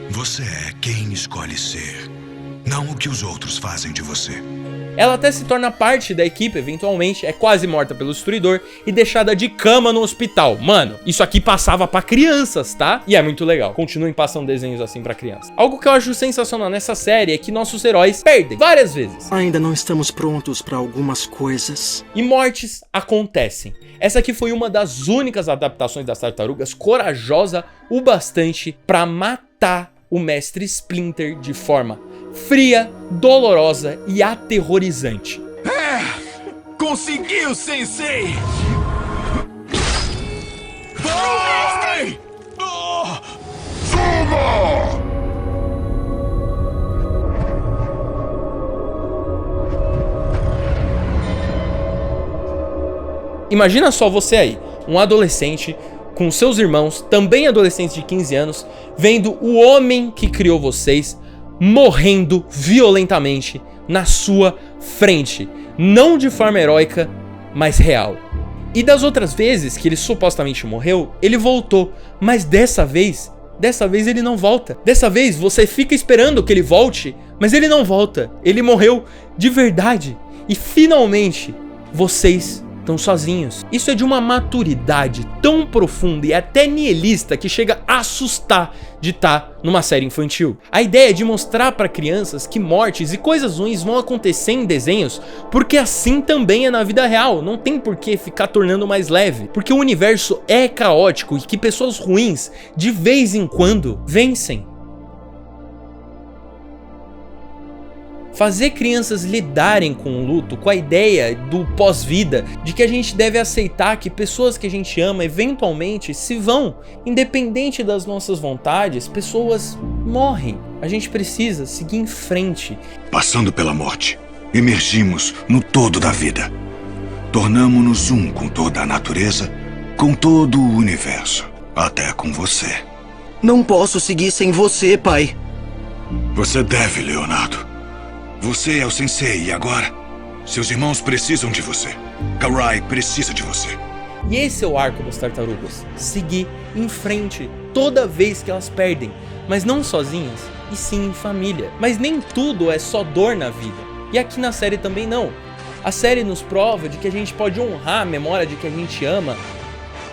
Você é quem escolhe ser, não o que os outros fazem de você. Ela até se torna parte da equipe eventualmente, é quase morta pelo destruidor e deixada de cama no hospital. Mano, isso aqui passava pra crianças, tá? E é muito legal. Continuem passando desenhos assim pra criança. Algo que eu acho sensacional nessa série é que nossos heróis perdem várias vezes. Ainda não estamos prontos pra algumas coisas. E mortes acontecem. Essa aqui foi uma das únicas adaptações das Tartarugas corajosa o bastante pra matar o mestre Splinter de forma fria, dolorosa e aterrorizante. Conseguiu, Sensei! Vai! Suba! Imagina só você aí, um adolescente com seus irmãos, também adolescentes de 15 anos, vendo o homem que criou vocês morrendo violentamente na sua frente. Não de forma heróica, mas real. E das outras vezes que ele supostamente morreu, ele voltou. Mas dessa vez ele não volta. Dessa vez você fica esperando que ele volte, mas ele não volta. Ele morreu de verdade. E finalmente, vocês estão sozinhos. Isso é de uma maturidade tão profunda e até nihilista que chega a assustar de estar numa série infantil. A ideia é de mostrar para crianças que mortes e coisas ruins vão acontecer em desenhos, porque assim também é na vida real. Não tem por que ficar tornando mais leve, porque o universo é caótico e que pessoas ruins de vez em quando vencem. Fazer crianças lidarem com o luto, com a ideia do pós-vida, de que a gente deve aceitar que pessoas que a gente ama eventualmente se vão, independente das nossas vontades, pessoas morrem. A gente precisa seguir em frente. Passando pela morte, emergimos no todo da vida. Tornamo-nos um com toda a natureza, com todo o universo, até com você. Não posso seguir sem você, pai. Você deve, Leonardo. Você é o Sensei e agora, seus irmãos precisam de você. Karai precisa de você. E esse é o arco das tartarugas. Seguir em frente toda vez que elas perdem. Mas não sozinhas, e sim em família. Mas nem tudo é só dor na vida. E aqui na série também não. A série nos prova de que a gente pode honrar a memória de que a gente ama,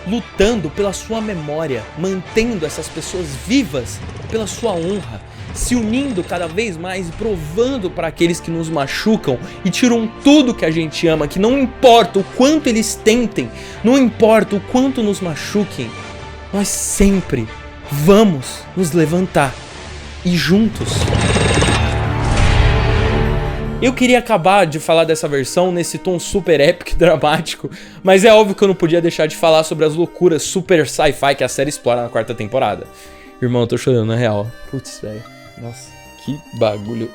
lutando pela sua memória, mantendo essas pessoas vivas pela sua honra, se unindo cada vez mais e provando para aqueles que nos machucam e tiram tudo que a gente ama, que não importa o quanto eles tentem, não importa o quanto nos machuquem, nós sempre vamos nos levantar e juntos. Eu queria acabar de falar dessa versão nesse tom super épico e dramático, mas é óbvio que eu não podia deixar de falar sobre as loucuras super sci-fi que a série explora na 4ª temporada. Irmão, eu tô chorando, na real. Putz, velho. Nossa, que bagulho.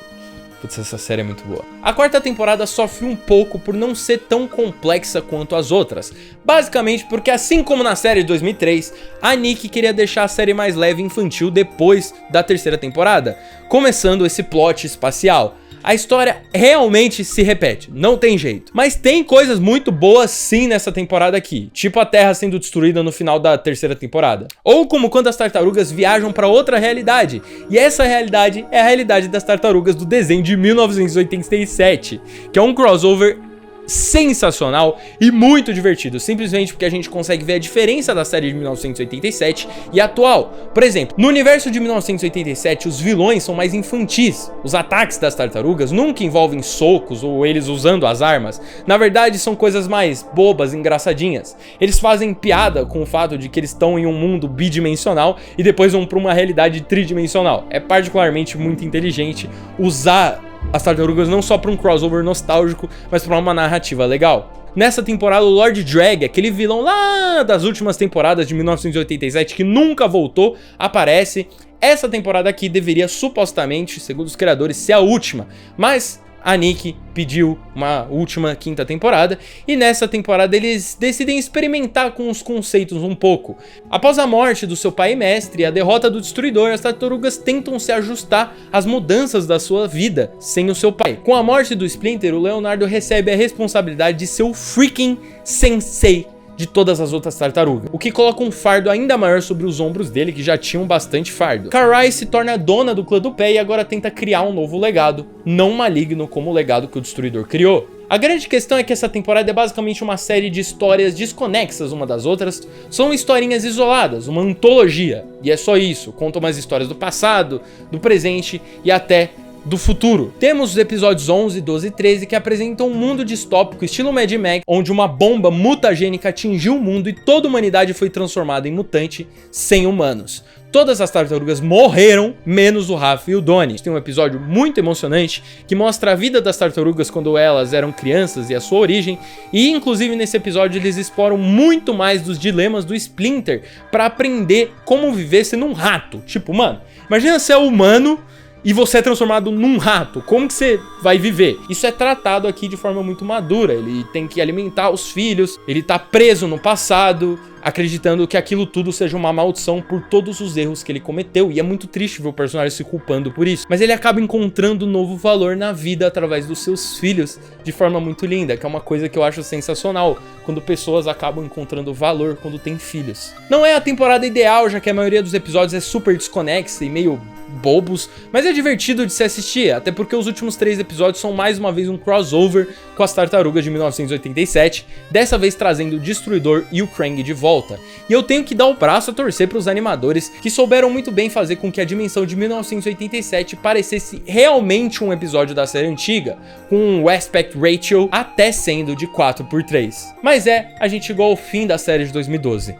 Putz, essa série é muito boa. A 4ª temporada sofre um pouco por não ser tão complexa quanto as outras. Basicamente porque, assim como na série de 2003, a Nick queria deixar a série mais leve e infantil depois da 3ª temporada, começando esse plot espacial. A história realmente se repete, não tem jeito. Mas tem coisas muito boas sim nessa temporada aqui, tipo a Terra sendo destruída no final da 3ª temporada. Ou como quando as tartarugas viajam para outra realidade, e essa realidade é a realidade das tartarugas do desenho de 1987, que é um crossover sensacional e muito divertido, simplesmente porque a gente consegue ver a diferença da série de 1987 e atual. Por exemplo, no universo de 1987, os vilões são mais infantis. Os ataques das tartarugas nunca envolvem socos ou eles usando as armas. Na verdade, são coisas mais bobas, engraçadinhas. Eles fazem piada com o fato de que eles estão em um mundo bidimensional e depois vão para uma realidade tridimensional. É particularmente muito inteligente usar as tartarugas não só para um crossover nostálgico, mas para uma narrativa legal. Nessa temporada, o Lord Drag, aquele vilão lá das últimas temporadas de 1987 que nunca voltou, aparece. Essa temporada aqui deveria supostamente, segundo os criadores, ser a última, mas a Nick pediu uma última quinta temporada e nessa temporada eles decidem experimentar com os conceitos um pouco. Após a morte do seu pai e mestre e a derrota do Destruidor, as tartarugas tentam se ajustar às mudanças da sua vida sem o seu pai. Com a morte do Splinter, o Leonardo recebe a responsabilidade de ser o freaking sensei de todas as outras tartarugas, o que coloca um fardo ainda maior sobre os ombros dele, que já tinham bastante fardo. Karai se torna dona do clã do pé e agora tenta criar um novo legado, não maligno como o legado que o Destruidor criou. A grande questão é que essa temporada é basicamente uma série de histórias desconexas uma das outras, são historinhas isoladas, uma antologia, e é só isso, conta umas histórias do passado, do presente e até do futuro. Temos os episódios 11, 12 e 13 que apresentam um mundo distópico estilo Mad Max, onde uma bomba mutagênica atingiu o mundo e toda a humanidade foi transformada em mutante sem humanos. Todas as tartarugas morreram, menos o Raph e o Donnie. Tem um episódio muito emocionante que mostra a vida das tartarugas quando elas eram crianças e a sua origem. E inclusive nesse episódio eles exploram muito mais dos dilemas do Splinter para aprender como viver sendo um rato. Tipo, mano, imagina ser humano e você é transformado num rato, como que você vai viver? Isso é tratado aqui de forma muito madura, ele tem que alimentar os filhos, ele tá preso no passado, acreditando que aquilo tudo seja uma maldição por todos os erros que ele cometeu, e é muito triste ver o personagem se culpando por isso, mas ele acaba encontrando um novo valor na vida através dos seus filhos, de forma muito linda, que é uma coisa que eu acho sensacional, quando pessoas acabam encontrando valor quando têm filhos. Não é a temporada ideal, já que a maioria dos episódios é super desconexa e meio bobos, mas é divertido de se assistir, até porque os últimos 3 episódios são mais uma vez um crossover com as tartarugas de 1987, dessa vez trazendo o Destruidor e o Krang de volta. E eu tenho que dar o braço a torcer para os animadores, que souberam muito bem fazer com que a dimensão de 1987 parecesse realmente um episódio da série antiga, com um aspect ratio até sendo de 4:3. Mas a gente chegou ao fim da série de 2012.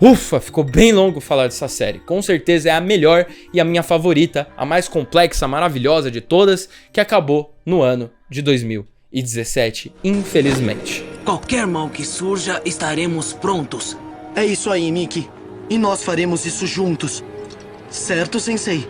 Ufa, ficou bem longo falar dessa série. Com certeza é a melhor e a minha favorita, a mais complexa, maravilhosa de todas, que acabou no ano de 2017, infelizmente. Qualquer mal que surja, estaremos prontos. É isso aí, Mickey. E nós faremos isso juntos. Certo, Sensei?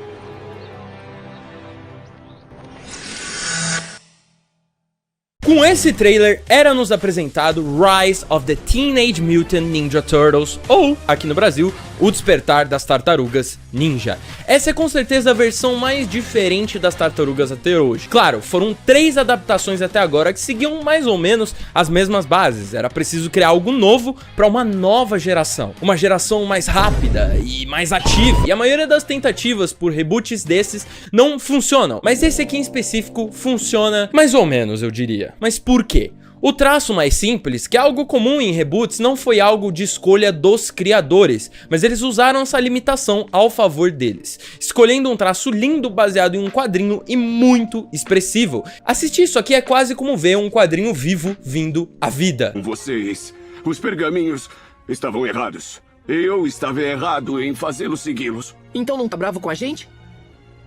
Com esse trailer, era-nos apresentado Rise of the Teenage Mutant Ninja Turtles, ou, aqui no Brasil, O Despertar das Tartarugas Ninja. Essa é com certeza a versão mais diferente das tartarugas até hoje. Claro, foram 3 adaptações até agora que seguiam mais ou menos as mesmas bases. Era preciso criar algo novo para uma nova geração. Uma geração mais rápida e mais ativa. E a maioria das tentativas por reboots desses não funcionam. Mas esse aqui em específico funciona mais ou menos, eu diria. Mas por quê? O traço mais simples, que é algo comum em reboots, não foi algo de escolha dos criadores, mas eles usaram essa limitação ao favor deles, escolhendo um traço lindo baseado em um quadrinho e muito expressivo. Assistir isso aqui é quase como ver um quadrinho vivo vindo à vida. Vocês, os pergaminhos, estavam errados. Eu estava errado em fazê-los segui-los. Então não tá bravo com a gente?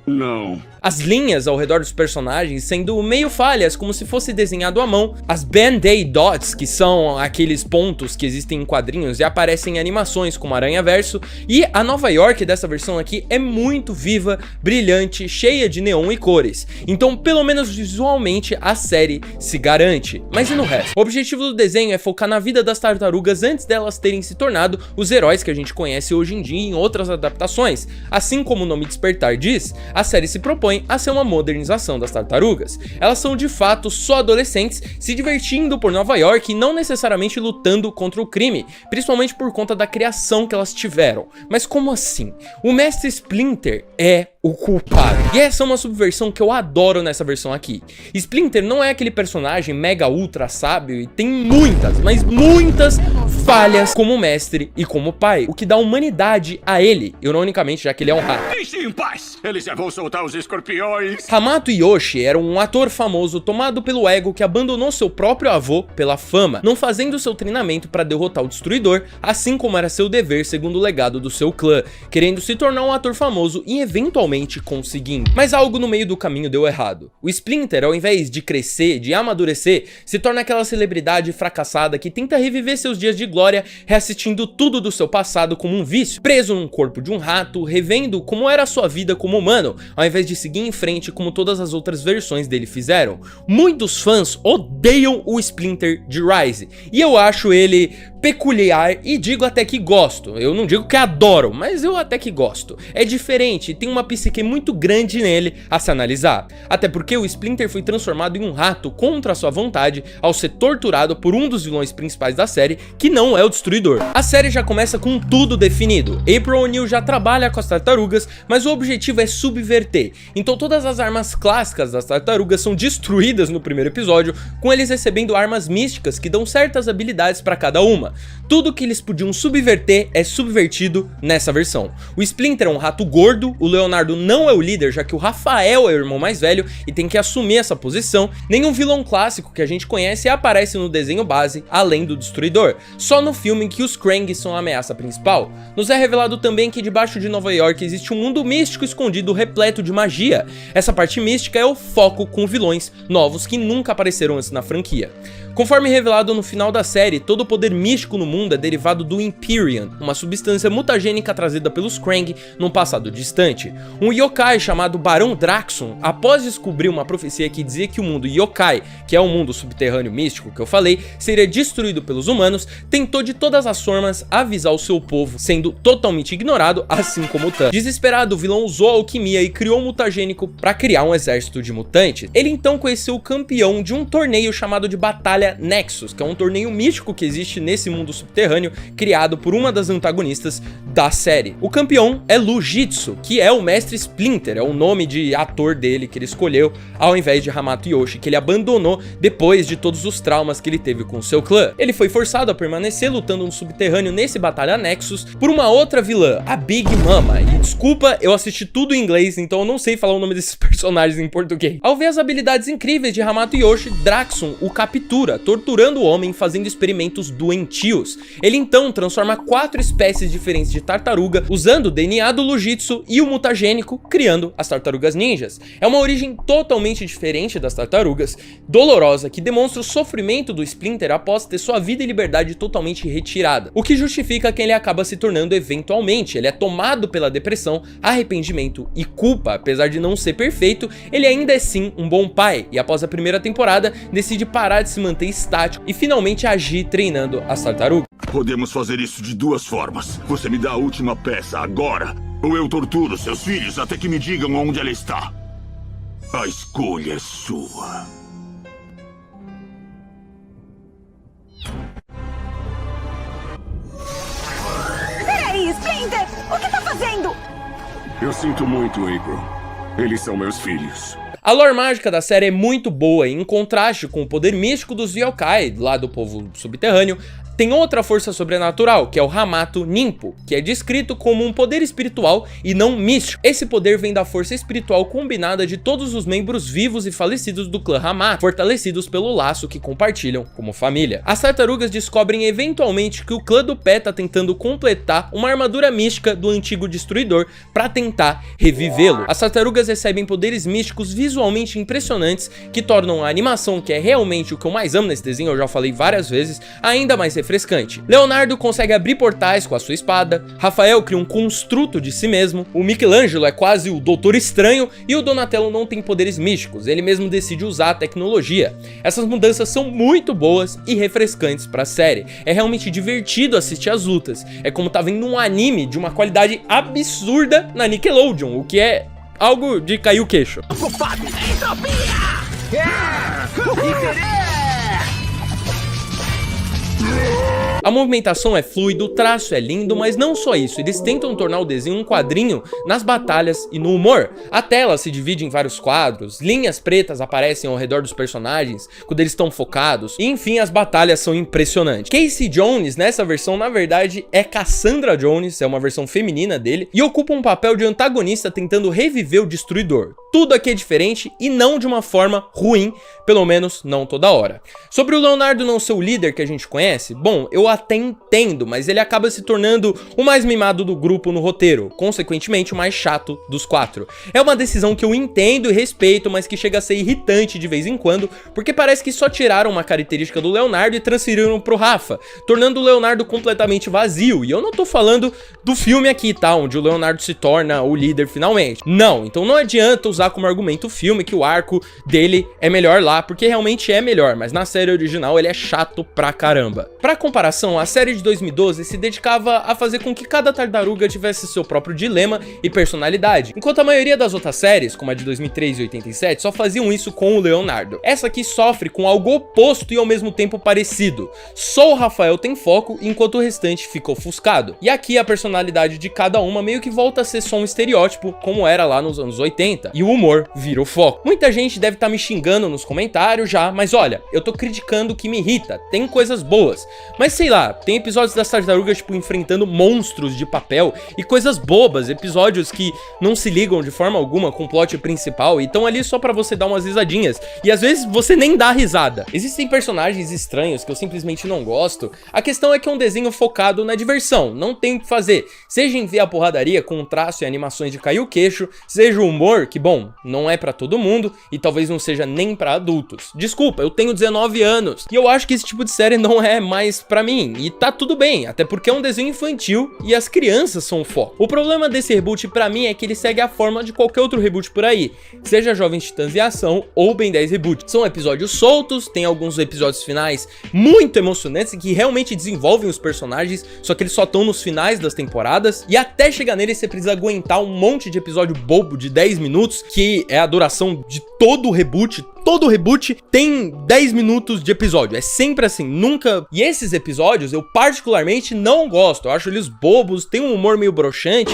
Não. As linhas ao redor dos personagens sendo meio falhas, como se fosse desenhado à mão. As Band-Aid Dots, que são aqueles pontos que existem em quadrinhos e aparecem em animações como Aranha Verso. E a Nova York dessa versão aqui é muito viva, brilhante, cheia de neon e cores. Então, pelo menos visualmente, a série se garante. Mas e no resto? O objetivo do desenho é focar na vida das tartarugas antes delas terem se tornado os heróis que a gente conhece hoje em dia em outras adaptações. Assim como o nome Despertar diz, a série se propõe a ser uma modernização das tartarugas. Elas são de fato só adolescentes se divertindo por Nova York e não necessariamente lutando contra o crime, principalmente por conta da criação que elas tiveram. Mas como assim? O Mestre Splinter é o culpado. E essa é uma subversão que eu adoro nessa versão aqui. Splinter não é aquele personagem mega ultra sábio e tem muitas, mas muitas falhas como mestre e como pai, o que dá humanidade a ele, ironicamente, já que ele é um rato. Deixe em paz! Eles já vão soltar os escorpiões! Hamato Yoshi era um ator famoso tomado pelo ego que abandonou seu próprio avô pela fama, não fazendo seu treinamento para derrotar o Destruidor, assim como era seu dever segundo o legado do seu clã, querendo se tornar um ator famoso e eventualmente conseguindo. Mas algo no meio do caminho deu errado. O Splinter, ao invés de crescer, de amadurecer, se torna aquela celebridade fracassada que tenta reviver seus dias de glória, reassistindo tudo do seu passado como um vício, preso num corpo de um rato, revendo como era a sua vida como humano, ao invés de seguir em frente como todas as outras versões dele fizeram. Muitos fãs odeiam o Splinter de Rise, e eu acho ele peculiar e digo até que gosto. Eu não digo que adoro, mas eu até que gosto. É diferente, tem uma psique muito grande nele a se analisar. Até porque o Splinter foi transformado em um rato contra a sua vontade ao ser torturado por um dos vilões principais da série, que não é o Destruidor. A série já começa com tudo definido. April O'Neil já trabalha com as tartarugas, mas o objetivo é subverter. Então todas as armas clássicas das tartarugas são destruídas no primeiro episódio, com eles recebendo armas místicas que dão certas habilidades para cada uma. Tudo que eles podiam subverter é subvertido nessa versão. O Splinter é um rato gordo, o Leonardo não é o líder, já que o Rafael é o irmão mais velho e tem que assumir essa posição. Nenhum vilão clássico que a gente conhece aparece no desenho base, além do Destruidor. Só no filme que os Krang são a ameaça principal. Nos é revelado também que debaixo de Nova York existe um mundo místico escondido repleto de magia. Essa parte mística é o foco com vilões novos que nunca apareceram antes na franquia. Conforme revelado no final da série, todo o poder místico no mundo é derivado do Empyrean, uma substância mutagênica trazida pelos Krang num passado distante. Um yokai chamado Barão Draxon, após descobrir uma profecia que dizia que o mundo yokai, que é o mundo subterrâneo místico que eu falei, seria destruído pelos humanos, tentou de todas as formas avisar o seu povo, sendo totalmente ignorado, assim como o Thanos. Desesperado, o vilão usou a alquimia e criou um mutagênico para criar um exército de mutantes. Ele então conheceu o campeão de um torneio chamado de Batalha Nexus, que é um torneio místico que existe nesse mundo subterrâneo, criado por uma das antagonistas da série. O campeão é Lujitsu, que é o Mestre Splinter, é o nome de ator dele que ele escolheu, ao invés de Hamato Yoshi, que ele abandonou depois de todos os traumas que ele teve com seu clã. Ele foi forçado a permanecer lutando no subterrâneo nesse Batalha Nexus por uma outra vilã, a Big Mama. E desculpa, eu assisti tudo em inglês, então eu não sei falar o nome desses personagens em português. Ao ver as habilidades incríveis de Hamato Yoshi, Draxon o captura, torturando o homem, fazendo experimentos doentios. Ele então transforma 4 espécies diferentes de tartaruga, usando o DNA do Lujitsu e o mutagênico, criando as tartarugas ninjas. É uma origem totalmente diferente das tartarugas, dolorosa, que demonstra o sofrimento do Splinter após ter sua vida e liberdade totalmente retirada, o que justifica quem ele acaba se tornando eventualmente. Ele é tomado pela depressão, arrependimento e culpa. Apesar de não ser perfeito, ele ainda é sim um bom pai, e após a primeira temporada, decide parar de se manter estático e finalmente agir treinando as tartarugas. Podemos fazer isso de 2 formas. Você me dá a última peça agora, ou eu torturo seus filhos até que me digam onde ela está. A escolha é sua. Peraí, Splinter! O que tá fazendo? Eu sinto muito, April. Eles são meus filhos. A lore mágica da série é muito boa, e em contraste com o poder místico dos yokai, lá do povo subterrâneo, tem outra força sobrenatural, que é o Hamato Ninpo, que é descrito como um poder espiritual e não místico. Esse poder vem da força espiritual combinada de todos os membros vivos e falecidos do clã Hamato, fortalecidos pelo laço que compartilham como família. As tartarugas descobrem eventualmente que o clã do pé tá tentando completar uma armadura mística do antigo Destruidor para tentar revivê-lo. As tartarugas recebem poderes místicos visualmente impressionantes que tornam a animação, que é realmente o que eu mais amo nesse desenho, eu já falei várias vezes, ainda mais refrescante. Leonardo consegue abrir portais com a sua espada, Rafael cria um construto de si mesmo, o Michelangelo é quase o Doutor Estranho e o Donatello não tem poderes místicos, ele mesmo decide usar a tecnologia. Essas mudanças são muito boas e refrescantes para a série, é realmente divertido assistir as lutas, é como tá vendo um anime de uma qualidade absurda na Nickelodeon, o que é Algo de cair o queixo. Ocupado! Entropia! A movimentação é fluida, o traço é lindo, mas não só isso, eles tentam tornar o desenho um quadrinho nas batalhas e no humor. A tela se divide em vários quadros, linhas pretas aparecem ao redor dos personagens quando eles estão focados, e enfim, as batalhas são impressionantes. Casey Jones, nessa versão, na verdade, é Cassandra Jones, é uma versão feminina dele, e ocupa um papel de antagonista tentando reviver o Destruidor. Tudo aqui é diferente e não de uma forma ruim, pelo menos não toda hora. Sobre o Leonardo não ser o líder que a gente conhece, bom, eu até entendo, mas ele acaba se tornando o mais mimado do grupo no roteiro, consequentemente o mais chato dos 4. É uma decisão que eu entendo e respeito, mas que chega a ser irritante de vez em quando, porque parece que só tiraram uma característica do Leonardo e transferiram pro Rafa, tornando o Leonardo completamente vazio. E eu não tô falando do filme aqui, tá? Onde o Leonardo se torna o líder finalmente. Não, então não adianta usar como argumento o filme que o arco dele é melhor lá, porque realmente é melhor, mas na série original ele é chato pra caramba. Pra comparação, a série de 2012 se dedicava a fazer com que cada tartaruga tivesse seu próprio dilema e personalidade, enquanto a maioria das outras séries, como a de 2003 e 87, só faziam isso com o Leonardo. Essa aqui sofre com algo oposto e ao mesmo tempo parecido. Só o Rafael tem foco, enquanto o restante fica ofuscado. E aqui a personalidade de cada uma meio que volta a ser só um estereótipo, como era lá nos anos 80, e o humor vira o foco. Muita gente deve estar me xingando nos comentários já, mas olha, eu tô criticando o que me irrita, tem coisas boas, mas sei lá, tem episódios das tartarugas, tipo, enfrentando monstros de papel e coisas bobas, episódios que não se ligam de forma alguma com o plot principal e estão ali só pra você dar umas risadinhas, e às vezes você nem dá risada. Existem personagens estranhos que eu simplesmente não gosto. A questão é que é um desenho focado na diversão, não tem o que fazer, seja em ver a porradaria com traço e animações de cair o queixo, seja o humor, que bom, não é pra todo mundo e talvez não seja nem pra adultos. Desculpa, eu tenho 19 anos e eu acho que esse tipo de série não é mais pra mim, e tá tudo bem, até porque é um desenho infantil e as crianças são o foco. O problema desse reboot pra mim é que ele segue a forma de qualquer outro reboot por aí, seja Jovens Titãs em Ação ou Ben 10 Reboot. São episódios soltos, tem alguns episódios finais muito emocionantes e que realmente desenvolvem os personagens, só que eles só estão nos finais das temporadas, e até chegar nele você precisa aguentar um monte de episódio bobo de 10 minutos, que é a duração de todo o reboot. Todo reboot tem 10 minutos de episódio, é sempre assim, nunca... E esses episódios eu particularmente não gosto, eu acho eles bobos, tem um humor meio broxante.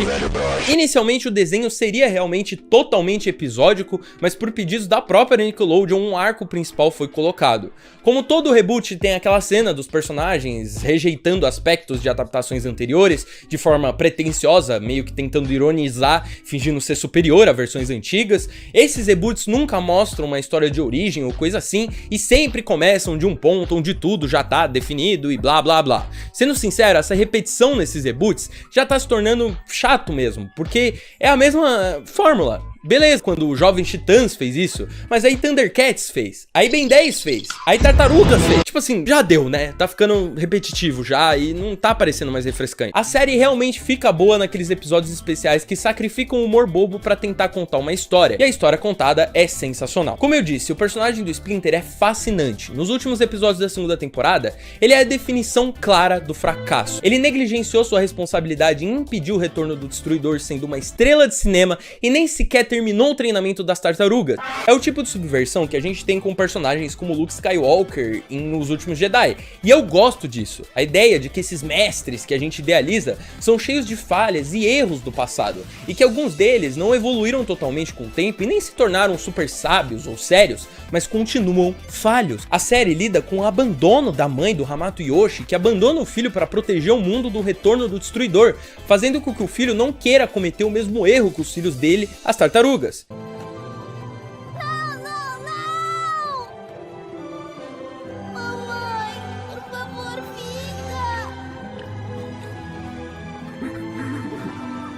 Inicialmente o desenho seria realmente totalmente episódico, mas por pedidos da própria Nickelodeon, um arco principal foi colocado. Como todo reboot tem aquela cena dos personagens rejeitando aspectos de adaptações anteriores, de forma pretensiosa, meio que tentando ironizar, fingindo ser superior a versões antigas, esses reboots nunca mostram uma história de origem ou coisa assim, e sempre começam de um ponto onde tudo já tá definido e blá blá blá. Sendo sincero, essa repetição nesses reboots já tá se tornando chato mesmo, porque é a mesma fórmula. Beleza, quando o Jovens Titãs fez isso, mas aí Thundercats fez, aí Ben 10 fez, aí Tartarugas fez. Tipo assim, já deu, né? Tá ficando repetitivo já e não tá parecendo mais refrescante. A série realmente fica boa naqueles episódios especiais que sacrificam o humor bobo pra tentar contar uma história, e a história contada é sensacional. Como eu disse, o personagem do Splinter é fascinante. Nos últimos episódios da segunda temporada, ele é a definição clara do fracasso. Ele negligenciou sua responsabilidade em impedir o retorno do Destruidor sendo uma estrela de cinema e nem sequer terminou o treinamento das tartarugas. É o tipo de subversão que a gente tem com personagens como Luke Skywalker nos últimos Jedi, e eu gosto disso. A ideia de que esses mestres que a gente idealiza são cheios de falhas e erros do passado, e que alguns deles não evoluíram totalmente com o tempo e nem se tornaram super sábios ou sérios, mas continuam falhos. A série lida com o abandono da mãe do Hamato Yoshi, que abandona o filho para proteger o mundo do retorno do Destruidor, fazendo com que o filho não queira cometer o mesmo erro que os filhos dele, as tartarugas.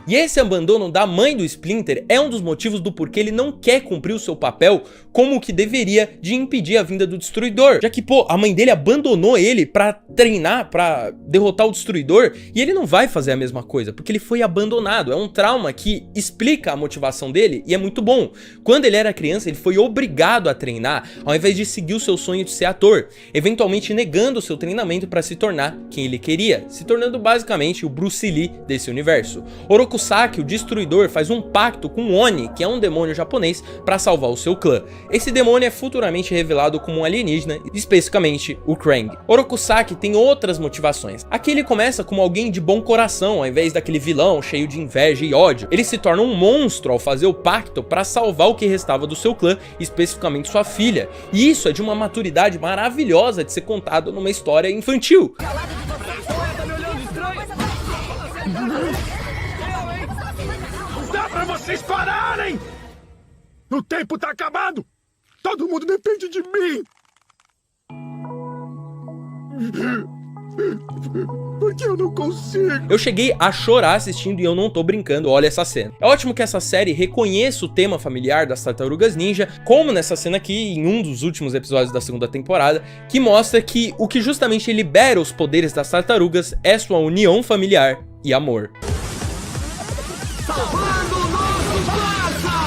E esse abandono da mãe do Splinter é um dos motivos do porquê ele não quer cumprir o seu papel como o que deveria de impedir a vinda do Destruidor. Já que, pô, a mãe dele abandonou ele pra treinar, pra derrotar o Destruidor, e ele não vai fazer a mesma coisa, porque ele foi abandonado. É um trauma que explica a motivação dele e é muito bom. Quando ele era criança, ele foi obrigado a treinar, ao invés de seguir o seu sonho de ser ator, eventualmente negando o seu treinamento pra se tornar quem ele queria, se tornando basicamente o Bruce Lee desse universo. Oroku Orokusaki, o Destruidor, faz um pacto com Oni, que é um demônio japonês, para salvar o seu clã. Esse demônio é futuramente revelado como um alienígena, especificamente o Krang. Orokusaki tem outras motivações. Aqui ele começa como alguém de bom coração, ao invés daquele vilão cheio de inveja e ódio. Ele se torna um monstro ao fazer o pacto para salvar o que restava do seu clã, especificamente sua filha. E isso é de uma maturidade maravilhosa de ser contado numa história infantil. Dá pra vocês pararem! O tempo tá acabando! Todo mundo depende de mim! Porque eu não consigo. Eu cheguei a chorar assistindo e eu não tô brincando, olha essa cena. É ótimo que essa série reconheça o tema familiar das Tartarugas Ninja, como nessa cena aqui, em um dos últimos episódios da segunda temporada, que mostra que o que justamente libera os poderes das tartarugas é sua união familiar e amor. Salvando o nosso Barça!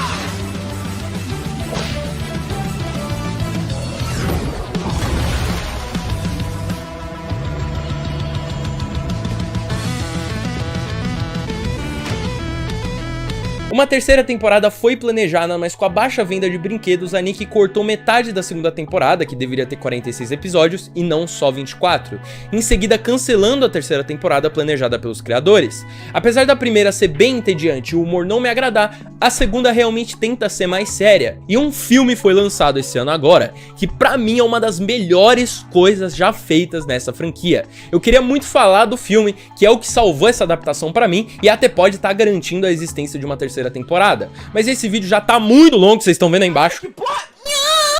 Uma terceira temporada foi planejada, mas com a baixa venda de brinquedos, a Nick cortou metade da segunda temporada, que deveria ter 46 episódios, e não só 24. Em seguida, cancelando a terceira temporada planejada pelos criadores. Apesar da primeira ser bem entediante e o humor não me agradar, a segunda realmente tenta ser mais séria. E um filme foi lançado esse ano agora, que pra mim é uma das melhores coisas já feitas nessa franquia. Eu queria muito falar do filme, que é o que salvou essa adaptação pra mim, e até pode estar garantindo a existência de uma terceira temporada. Mas esse vídeo já tá muito longo, vocês estão vendo aí embaixo.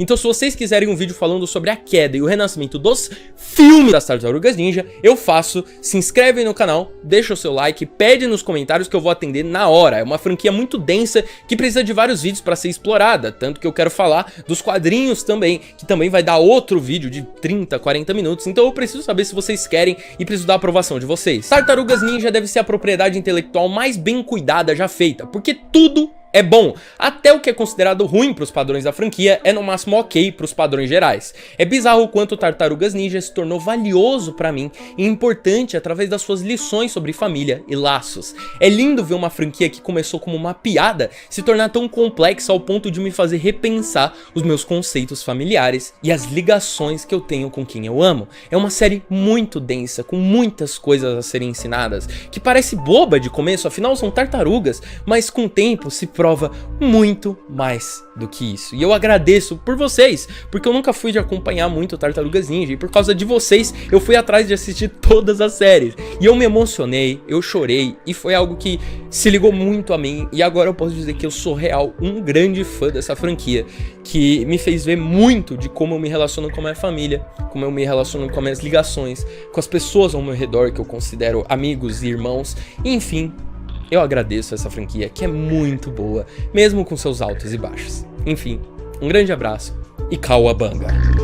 Então se vocês quiserem um vídeo falando sobre a queda e o renascimento dos filmes das Tartarugas Ninja, eu faço. Se inscreve no canal, deixa o seu like, pede nos comentários que eu vou atender na hora. É uma franquia muito densa que precisa de vários vídeos para ser explorada, tanto que eu quero falar dos quadrinhos também, que também vai dar outro vídeo de 30, 40 minutos. Então eu preciso saber se vocês querem e preciso da aprovação de vocês. Tartarugas Ninja deve ser a propriedade intelectual mais bem cuidada já feita, porque tudo é bom. Até o que é considerado ruim para os padrões da franquia é no máximo ok para os padrões gerais. É bizarro o quanto Tartarugas Ninja se tornou valioso para mim e importante através das suas lições sobre família e laços. É lindo ver uma franquia que começou como uma piada se tornar tão complexa ao ponto de me fazer repensar os meus conceitos familiares e as ligações que eu tenho com quem eu amo. É uma série muito densa, com muitas coisas a serem ensinadas, que parece boba de começo, afinal são tartarugas, mas com o tempo se prova muito mais do que isso. E eu agradeço por vocês, porque eu nunca fui de acompanhar muito Tartarugas Ninja, e por causa de vocês eu fui atrás de assistir todas as séries. E eu me emocionei, eu chorei, e foi algo que se ligou muito a mim, e agora eu posso dizer que eu sou real um grande fã dessa franquia, que me fez ver muito de como eu me relaciono com a minha família, como eu me relaciono com as minhas ligações, com as pessoas ao meu redor que eu considero amigos e irmãos, enfim. Eu agradeço essa franquia, que é muito boa, mesmo com seus altos e baixos. Enfim, um grande abraço e Cauabanga!